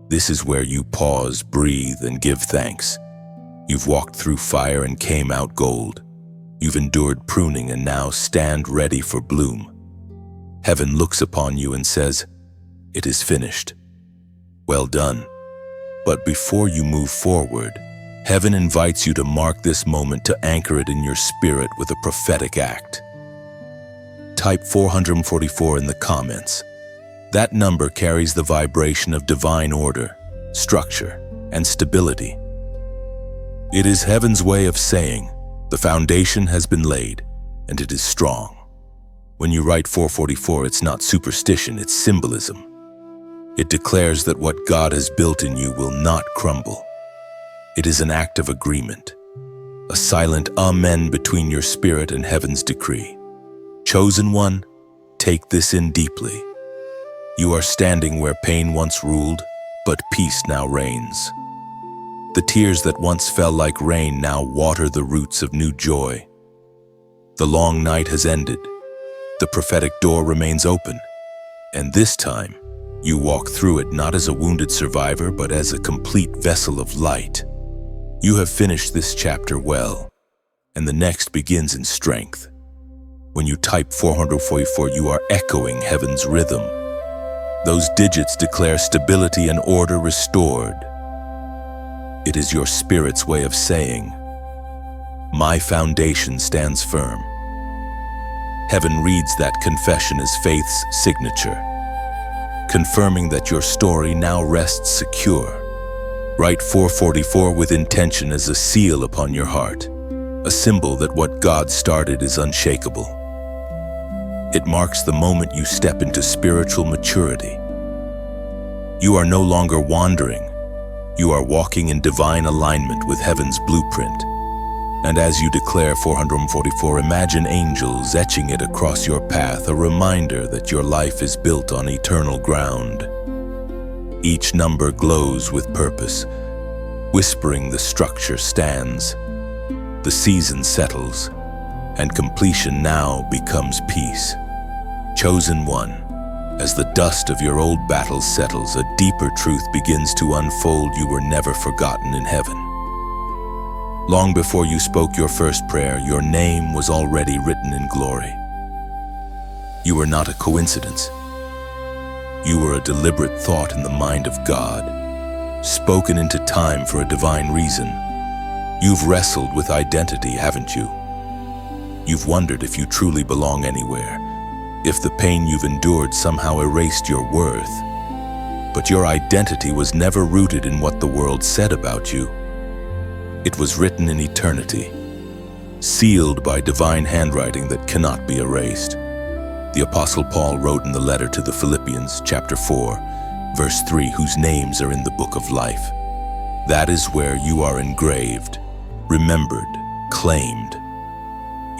this is where you pause, breathe, and give thanks. You've walked through fire and came out gold. You've endured pruning and now stand ready for bloom. Heaven looks upon you and says, "It is finished. Well done." But before you move forward, heaven invites you to mark this moment, to anchor it in your spirit with a prophetic act. Type 444 in the comments. That number carries the vibration of divine order, structure, and stability. It is heaven's way of saying, the foundation has been laid, and it is strong. When you write 444, it's not superstition, it's symbolism. It declares that what God has built in you will not crumble. It is an act of agreement, a silent amen between your spirit and heaven's decree. Chosen one, take this in deeply. You are standing where pain once ruled, but peace now reigns. The tears that once fell like rain now water the roots of new joy. The long night has ended. The prophetic door remains open. And this time, you walk through it not as a wounded survivor, but as a complete vessel of light. You have finished this chapter well, and the next begins in strength. When you type 444, you are echoing heaven's rhythm. Those digits declare stability and order restored. It is your spirit's way of saying, my foundation stands firm. Heaven reads that confession as faith's signature, confirming that your story now rests secure. Write 444 with intention as a seal upon your heart, a symbol that what God started is unshakable. It marks the moment you step into spiritual maturity. You are no longer wandering. You are walking in divine alignment with heaven's blueprint. And as you declare 444, imagine angels etching it across your path, a reminder that your life is built on eternal ground. Each number glows with purpose, whispering the structure stands. The season settles, and completion now becomes peace. Chosen one, as the dust of your old battles settles, a deeper truth begins to unfold. You were never forgotten in heaven. Long before you spoke your first prayer, your name was already written in glory. You were not a coincidence. You were a deliberate thought in the mind of God, spoken into time for a divine reason. You've wrestled with identity, haven't you? You've wondered if you truly belong anywhere, if the pain you've endured somehow erased your worth. But your identity was never rooted in what the world said about you. It was written in eternity, sealed by divine handwriting that cannot be erased. The Apostle Paul wrote in the letter to the Philippians, chapter 4, verse 3, whose names are in the book of life. That is where you are engraved, remembered, claimed.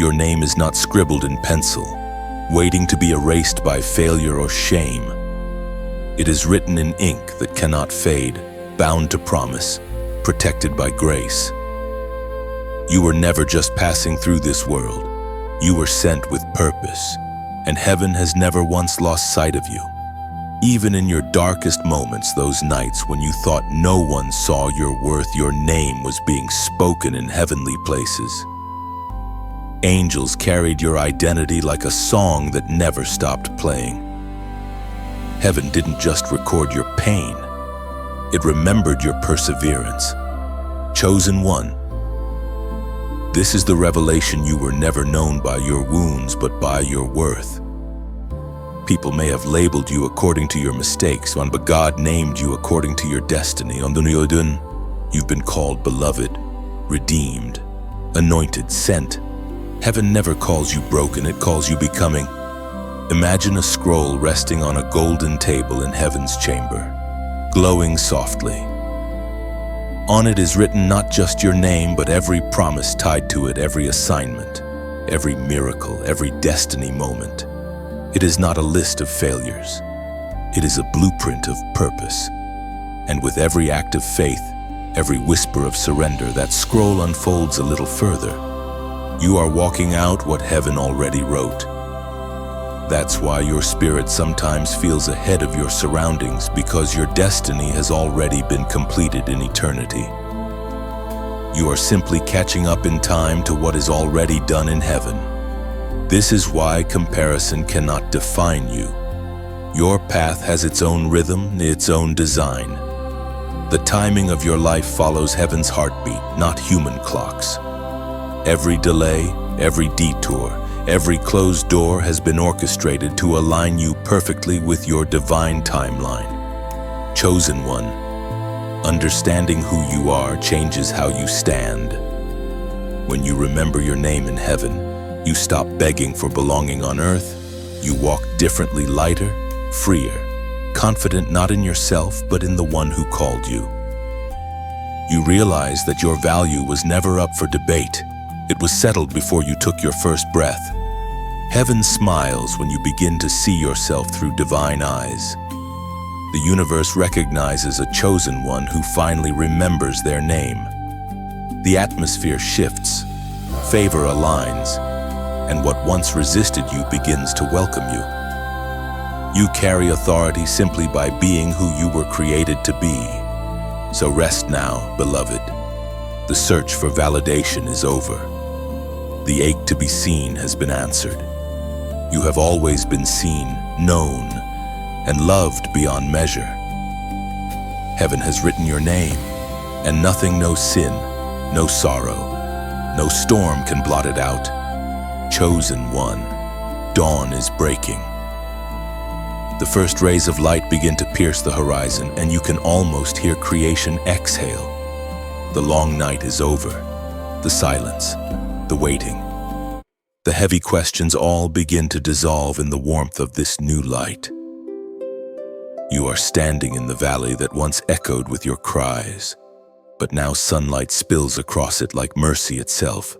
Your name is not scribbled in pencil, waiting to be erased by failure or shame. It is written in ink that cannot fade, bound to promise, protected by grace. You were never just passing through this world. You were sent with purpose, and heaven has never once lost sight of you. Even in your darkest moments, those nights when you thought no one saw your worth, your name was being spoken in heavenly places. Angels carried your identity like a song that never stopped playing. Heaven didn't just record your pain, it remembered your perseverance. Chosen one. This is the revelation: you were never known by your wounds, but by your worth. People may have labeled you according to your mistakes, but God named you according to your destiny. You've been called beloved, redeemed, anointed, sent. Heaven never calls you broken, it calls you becoming. Imagine a scroll resting on a golden table in heaven's chamber, glowing softly. On it is written not just your name, but every promise tied to it, every assignment, every miracle, every destiny moment. It is not a list of failures. It is a blueprint of purpose. And with every act of faith, every whisper of surrender, that scroll unfolds a little further. You are walking out what heaven already wrote. That's why your spirit sometimes feels ahead of your surroundings, because your destiny has already been completed in eternity. You are simply catching up in time to what is already done in heaven. This is why comparison cannot define you. Your path has its own rhythm, its own design. The timing of your life follows heaven's heartbeat, not human clocks. Every delay, every detour, every closed door has been orchestrated to align you perfectly with your divine timeline. Chosen one, understanding who you are changes how you stand. When you remember your name in heaven, you stop begging for belonging on earth. You walk differently, lighter, freer, confident not in yourself, but in the one who called you. You realize that your value was never up for debate. It was settled before you took your first breath. Heaven smiles when you begin to see yourself through divine eyes. The universe recognizes a chosen one who finally remembers their name. The atmosphere shifts, favor aligns, and what once resisted you begins to welcome you. You carry authority simply by being who you were created to be. So rest now, beloved. The search for validation is over. The ache to be seen has been answered. You have always been seen, known, and loved beyond measure. Heaven has written your name, and nothing, no sin, no sorrow, no storm can blot it out. Chosen one, dawn is breaking. The first rays of light begin to pierce the horizon, and you can almost hear creation exhale. The long night is over. The silence, the waiting, the heavy questions all begin to dissolve in the warmth of this new light. You are standing in the valley that once echoed with your cries, but now sunlight spills across it like mercy itself.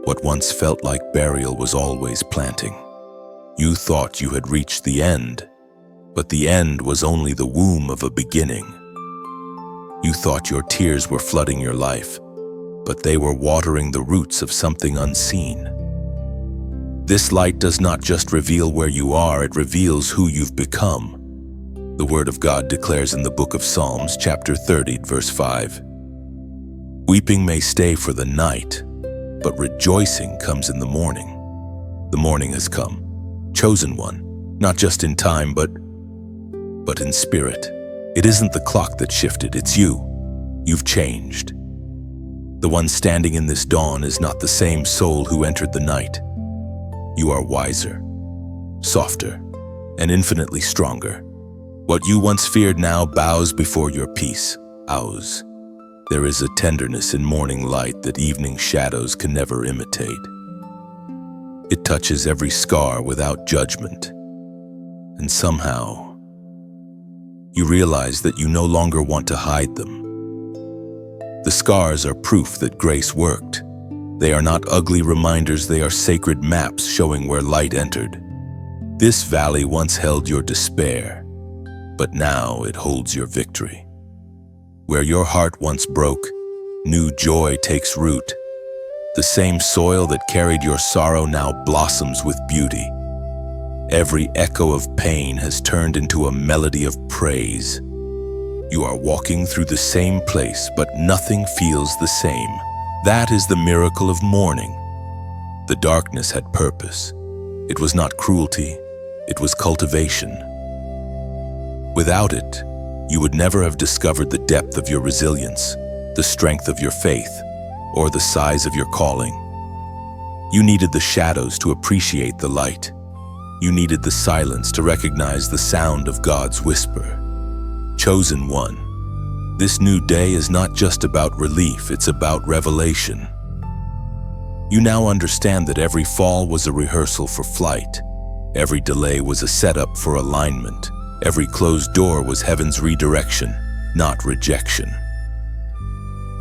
What once felt like burial was always planting. You thought you had reached the end, but the end was only the womb of a beginning. You thought your tears were flooding your life, but they were watering the roots of something unseen. This light does not just reveal where you are, it reveals who you've become. The Word of God declares in the book of Psalms, chapter 30, verse 5, "Weeping may stay for the night, but rejoicing comes in the morning." The morning has come. Chosen one, not just in time, but in spirit. It isn't the clock that shifted, it's you. You've changed. The one standing in this dawn is not the same soul who entered the night. You are wiser, softer, and infinitely stronger. What you once feared now bows before your peace, ours. There is a tenderness in morning light that evening shadows can never imitate. It touches every scar without judgment. And somehow, you realize that you no longer want to hide them. The scars are proof that grace worked. They are not ugly reminders, they are sacred maps showing where light entered. This valley once held your despair, but now it holds your victory. Where your heart once broke, new joy takes root. The same soil that carried your sorrow now blossoms with beauty. Every echo of pain has turned into a melody of praise. You are walking through the same place, but nothing feels the same. That is the miracle of morning. The darkness had purpose. It was not cruelty, it was cultivation. Without it, you would never have discovered the depth of your resilience, the strength of your faith, or the size of your calling. You needed the shadows to appreciate the light. You needed the silence to recognize the sound of God's whisper. Chosen one, this new day is not just about relief, it's about revelation. You now understand that every fall was a rehearsal for flight. Every delay was a setup for alignment. Every closed door was heaven's redirection, not rejection.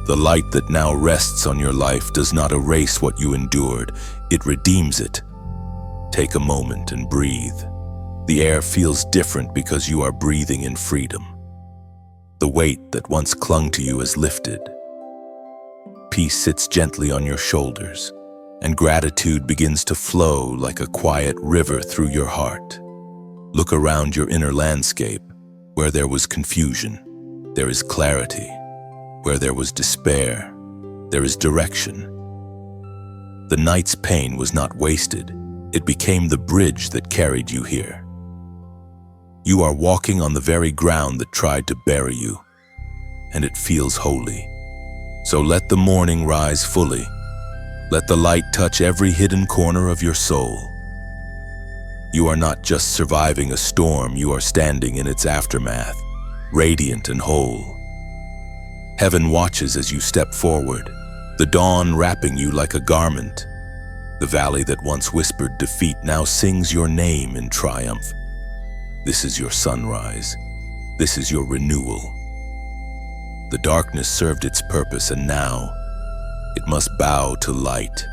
The light that now rests on your life does not erase what you endured, it redeems it. Take a moment and breathe. The air feels different because you are breathing in freedom. The weight that once clung to you is lifted. Peace sits gently on your shoulders, and gratitude begins to flow like a quiet river through your heart. Look around your inner landscape. Where there was confusion, there is clarity. Where there was despair, there is direction. The night's pain was not wasted. It became the bridge that carried you here. You are walking on the very ground that tried to bury you, and it feels holy. So let the morning rise fully. Let the light touch every hidden corner of your soul. You are not just surviving a storm, you are standing in its aftermath, radiant and whole. Heaven watches as you step forward, the dawn wrapping you like a garment. The valley that once whispered defeat now sings your name in triumph. This is your sunrise. This is your renewal. The darkness served its purpose, and now it must bow to light.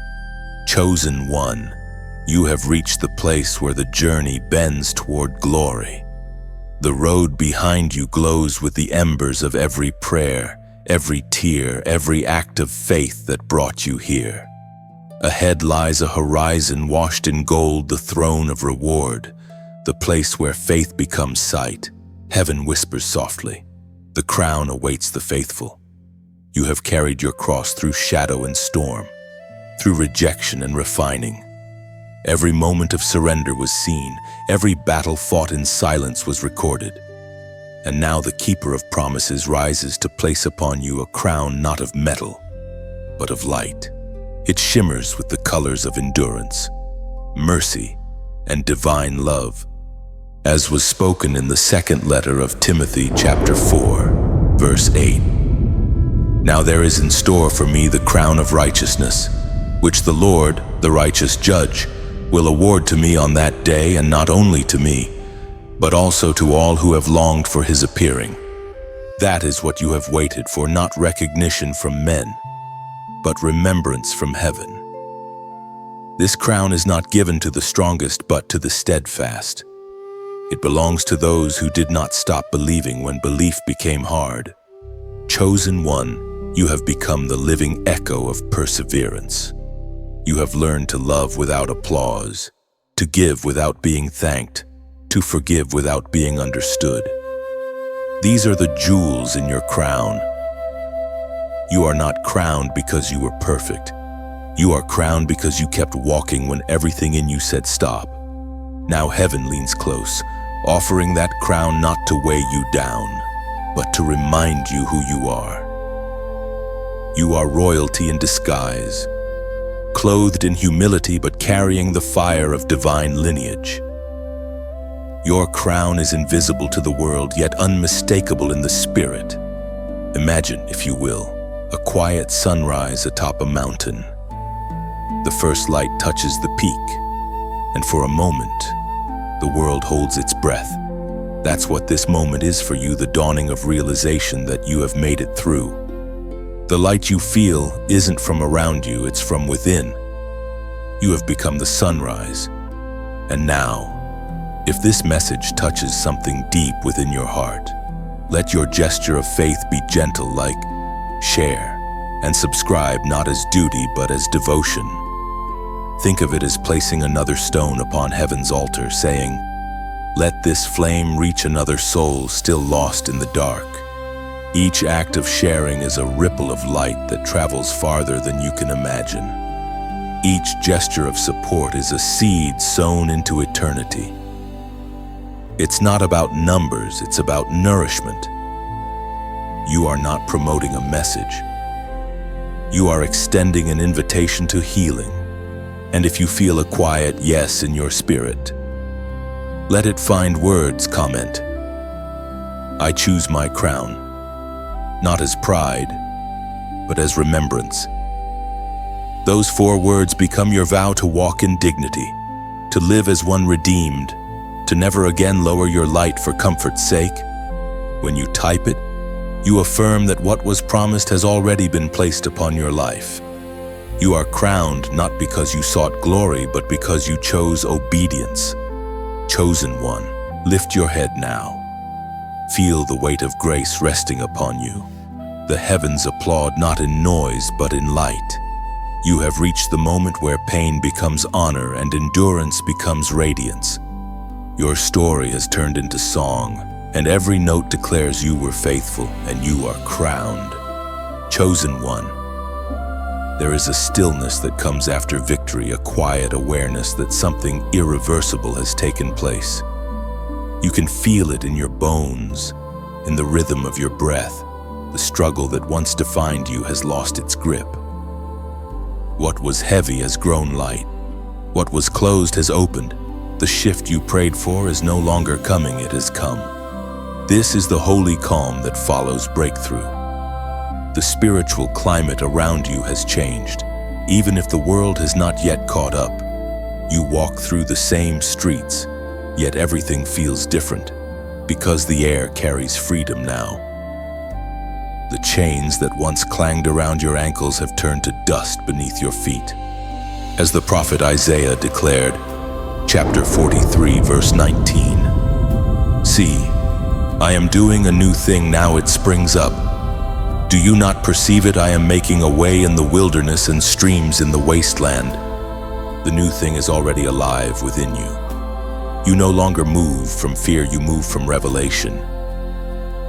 Chosen one, you have reached the place where the journey bends toward glory. The road behind you glows with the embers of every prayer, every tear, every act of faith that brought you here. Ahead lies a horizon washed in gold, the throne of reward, the place where faith becomes sight. Heaven whispers softly. The crown awaits the faithful. You have carried your cross through shadow and storm, through rejection and refining. Every moment of surrender was seen, every battle fought in silence was recorded. And now the keeper of promises rises to place upon you a crown not of metal, but of light. It shimmers with the colors of endurance, mercy, and divine love, as was spoken in the second letter of Timothy chapter 4, verse 8. Now there is in store for me the crown of righteousness, which the Lord, the righteous judge, will award to me on that day, and not only to me, but also to all who have longed for his appearing. That is what you have waited for, not recognition from men, but remembrance from heaven. This crown is not given to the strongest, but to the steadfast. It belongs to those who did not stop believing when belief became hard. Chosen one, you have become the living echo of perseverance. You have learned to love without applause, to give without being thanked, to forgive without being understood. These are the jewels in your crown. You are not crowned because you were perfect. You are crowned because you kept walking when everything in you said stop. Now heaven leans close, offering that crown not to weigh you down, but to remind you who you are. You are royalty in disguise, clothed in humility but carrying the fire of divine lineage. Your crown is invisible to the world, yet unmistakable in the spirit. Imagine, if you will, a quiet sunrise atop a mountain. The first light touches the peak, and for a moment, the world holds its breath. That's what this moment is for you, the dawning of realization that you have made it through. The light you feel isn't from around you, it's from within. You have become the sunrise. And now, if this message touches something deep within your heart, let your gesture of faith be gentle, like share and subscribe, not as duty but as devotion. Think of it as placing another stone upon heaven's altar, saying, "Let this flame reach another soul still lost in the dark." Each act of sharing is a ripple of light that travels farther than you can imagine. Each gesture of support is a seed sown into eternity. It's not about numbers, it's about nourishment. You are not promoting a message. You are extending an invitation to healing. And if you feel a quiet yes in your spirit, let it find words. Comment, "I choose my crown," not as pride, but as remembrance. Those 4 words become your vow to walk in dignity, to live as one redeemed, to never again lower your light for comfort's sake. When you type it, you affirm that what was promised has already been placed upon your life. You are crowned not because you sought glory, but because you chose obedience. Chosen one, lift your head now. Feel the weight of grace resting upon you. The heavens applaud not in noise, but in light. You have reached the moment where pain becomes honor and endurance becomes radiance. Your story has turned into song, and every note declares you were faithful and you are crowned. Chosen one. There is a stillness that comes after victory, a quiet awareness that something irreversible has taken place. You can feel it in your bones, in the rhythm of your breath. The struggle that once defined you has lost its grip. What was heavy has grown light. What was closed has opened. The shift you prayed for is no longer coming, it has come. This is the holy calm that follows breakthrough. The spiritual climate around you has changed. Even if the world has not yet caught up, you walk through the same streets, yet everything feels different, because the air carries freedom now. The chains that once clanged around your ankles have turned to dust beneath your feet. As the prophet Isaiah declared, chapter 43, verse 19, "See, I am doing a new thing, now it springs up. Do you not perceive it? I am making a way in the wilderness and streams in the wasteland." The new thing is already alive within you. You no longer move from fear, you move from revelation.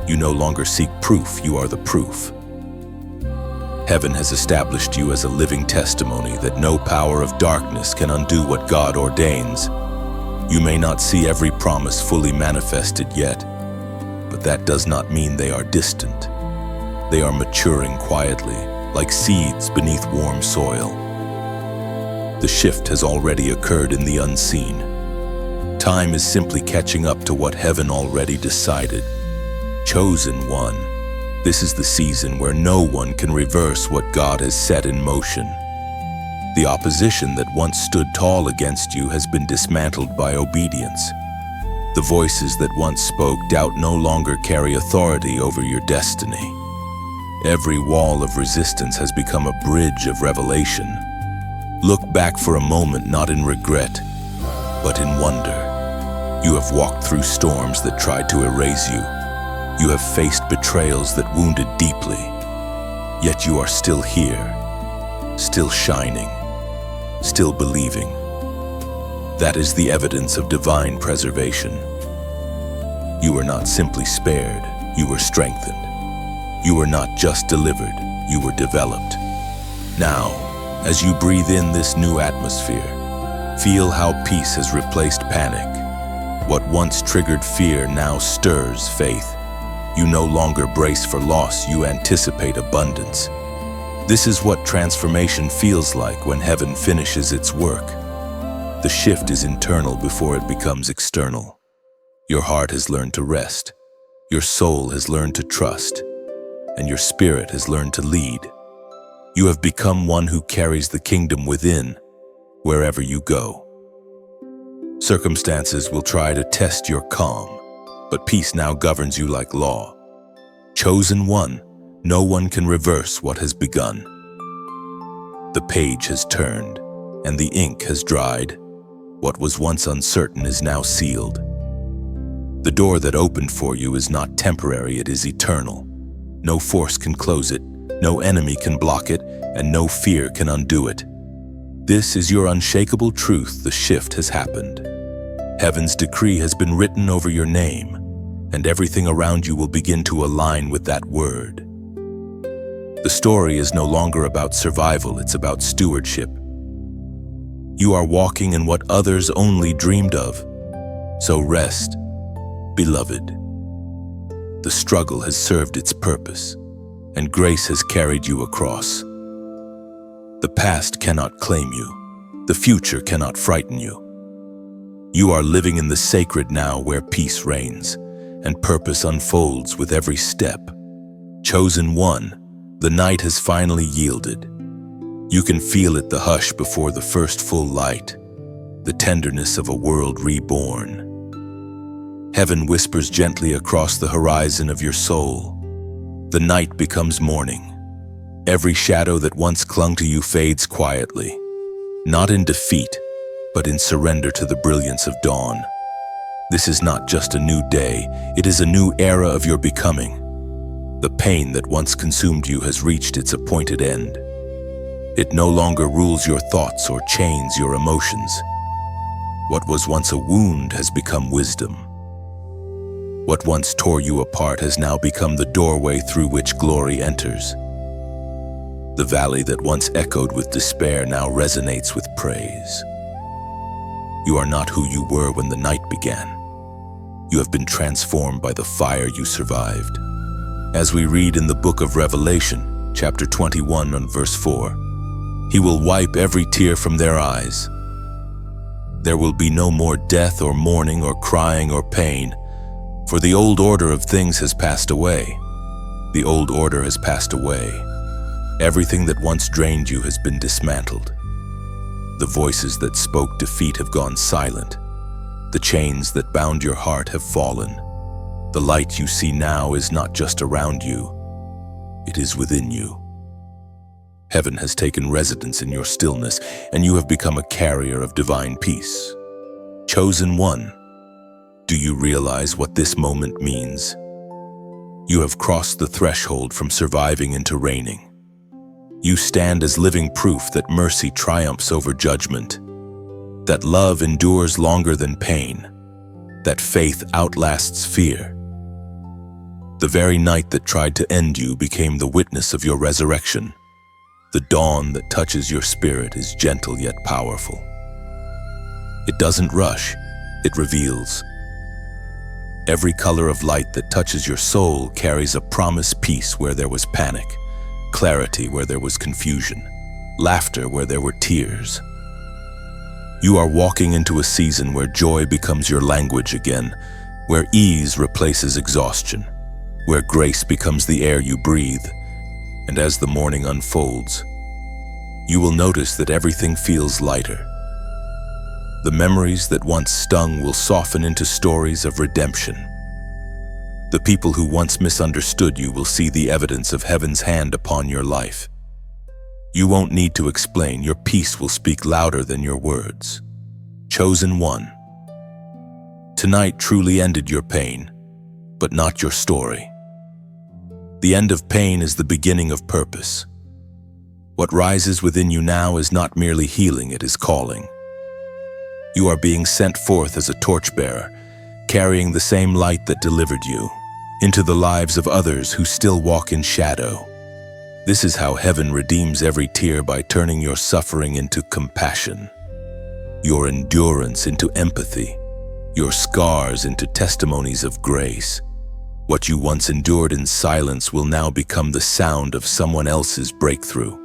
You no longer seek proof, you are the proof. Heaven has established you as a living testimony that no power of darkness can undo what God ordains. You may not see every promise fully manifested yet, but that does not mean they are distant. They are maturing quietly, like seeds beneath warm soil. The shift has already occurred in the unseen. Time is simply catching up to what heaven already decided. Chosen one, this is the season where no one can reverse what God has set in motion. The opposition that once stood tall against you has been dismantled by obedience. The voices that once spoke doubt no longer carry authority over your destiny. Every wall of resistance has become a bridge of revelation. Look back for a moment not in regret, but in wonder. You have walked through storms that tried to erase you. You have faced betrayals that wounded deeply. Yet you are still here, still shining, still believing. That is the evidence of divine preservation. You were not simply spared, you were strengthened. You were not just delivered, you were developed. Now, as you breathe in this new atmosphere, feel how peace has replaced panic. What once triggered fear now stirs faith. You no longer brace for loss, you anticipate abundance. This is what transformation feels like when heaven finishes its work. The shift is internal before it becomes external. Your heart has learned to rest, your soul has learned to trust, and your spirit has learned to lead. You have become one who carries the kingdom within, wherever you go. Circumstances will try to test your calm, but peace now governs you like law. Chosen one, no one can reverse what has begun. The page has turned, and the ink has dried. What was once uncertain is now sealed. The door that opened for you is not temporary, it is eternal. No force can close it, no enemy can block it, and no fear can undo it. This is your unshakable truth. The shift has happened. Heaven's decree has been written over your name, and everything around you will begin to align with that word. The story is no longer about survival, it's about stewardship. You are walking in what others only dreamed of. So rest, beloved. The struggle has served its purpose, and grace has carried you across. The past cannot claim you. The future cannot frighten you. You are living in the sacred now where peace reigns, and purpose unfolds with every step. Chosen one, the night has finally yielded. You can feel it, the hush before the first full light, the tenderness of a world reborn. Heaven whispers gently across the horizon of your soul. The night becomes morning. Every shadow that once clung to you fades quietly, not in defeat, but in surrender to the brilliance of dawn. This is not just a new day, it is a new era of your becoming. The pain that once consumed you has reached its appointed end. It no longer rules your thoughts or chains your emotions. What was once a wound has become wisdom. What once tore you apart has now become the doorway through which glory enters. The valley that once echoed with despair now resonates with praise. You are not who you were when the night began. You have been transformed by the fire you survived. As we read in the book of Revelation, chapter 21 and verse 4, He will wipe every tear from their eyes. There will be no more death or mourning or crying or pain, for the old order of things has passed away. The old order has passed away. Everything that once drained you has been dismantled. The voices that spoke defeat have gone silent. The chains that bound your heart have fallen. The light you see now is not just around you, it is within you. Heaven has taken residence in your stillness, and you have become a carrier of divine peace. Chosen one, do you realize what this moment means? You have crossed the threshold from surviving into reigning. You stand as living proof that mercy triumphs over judgment, that love endures longer than pain, that faith outlasts fear. The very night that tried to end you became the witness of your resurrection. The dawn that touches your spirit is gentle yet powerful. It doesn't rush, it reveals. Every color of light that touches your soul carries a promised peace where there was panic, clarity where there was confusion, laughter where there were tears. You are walking into a season where joy becomes your language again, where ease replaces exhaustion, where grace becomes the air you breathe. And as the morning unfolds, you will notice that everything feels lighter. The memories that once stung will soften into stories of redemption. The people who once misunderstood you will see the evidence of heaven's hand upon your life. You won't need to explain, your peace will speak louder than your words. Chosen one. Tonight truly ended your pain, but not your story. The end of pain is the beginning of purpose. What rises within you now is not merely healing, it is calling. You are being sent forth as a torchbearer, carrying the same light that delivered you, into the lives of others who still walk in shadow. This is how heaven redeems every tear by turning your suffering into compassion, your endurance into empathy, your scars into testimonies of grace. What you once endured in silence will now become the sound of someone else's breakthrough.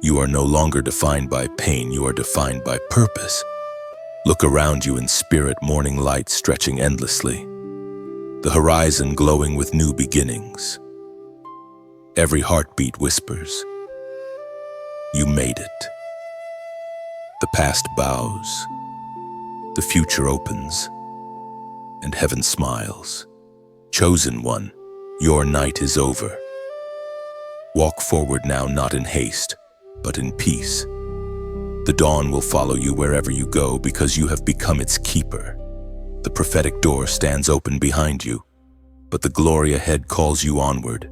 You are no longer defined by pain, you are defined by purpose. Look around you in spirit, morning light stretching endlessly, the horizon glowing with new beginnings. Every heartbeat whispers, you made it. The past bows, the future opens, and heaven smiles. Chosen one, your night is over. Walk forward now, not in haste, but in peace. The dawn will follow you wherever you go because you have become its keeper. The prophetic door stands open behind you, but the glory ahead calls you onward.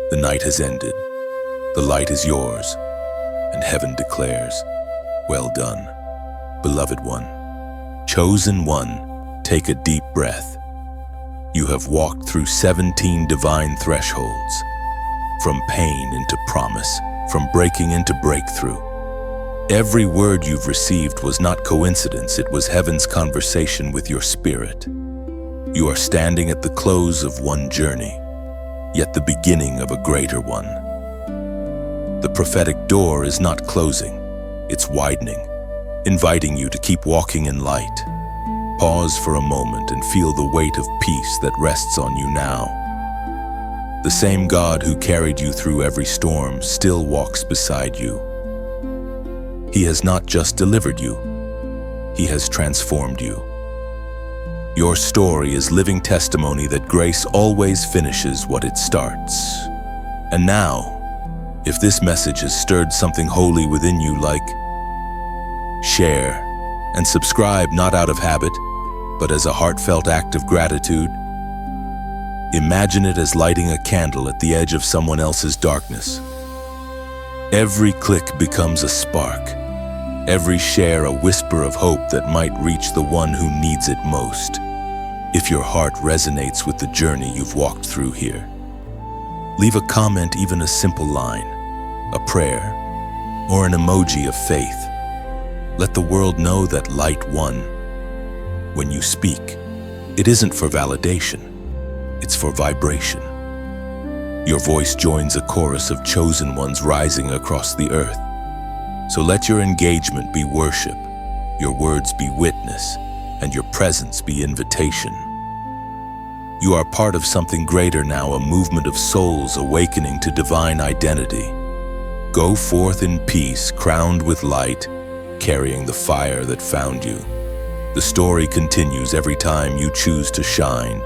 The night has ended, the light is yours, and heaven declares, well done, beloved one. Chosen one, take a deep breath. You have walked through 17 divine thresholds, from pain into promise, from breaking into breakthrough. Every word you've received was not coincidence, it was heaven's conversation with your spirit. You are standing at the close of one journey, yet the beginning of a greater one. The prophetic door is not closing, it's widening, inviting you to keep walking in light. Pause for a moment and feel the weight of peace that rests on you now. The same God who carried you through every storm still walks beside you. He has not just delivered you, He has transformed you. Your story is living testimony that grace always finishes what it starts. And now, if this message has stirred something holy within you, like, share, and subscribe not out of habit, but as a heartfelt act of gratitude. Imagine it as lighting a candle at the edge of someone else's darkness. Every click becomes a spark, every share a whisper of hope that might reach the one who needs it most. If your heart resonates with the journey you've walked through here, leave a comment, even a simple line, a prayer, or an emoji of faith. Let the world know that light won. When you speak, it isn't for validation, it's for vibration. Your voice joins a chorus of chosen ones rising across the earth. So let your engagement be worship, your words be witness, and your presence be invitation. You are part of something greater now, a movement of souls awakening to divine identity. Go forth in peace, crowned with light, carrying the fire that found you. The story continues every time you choose to shine.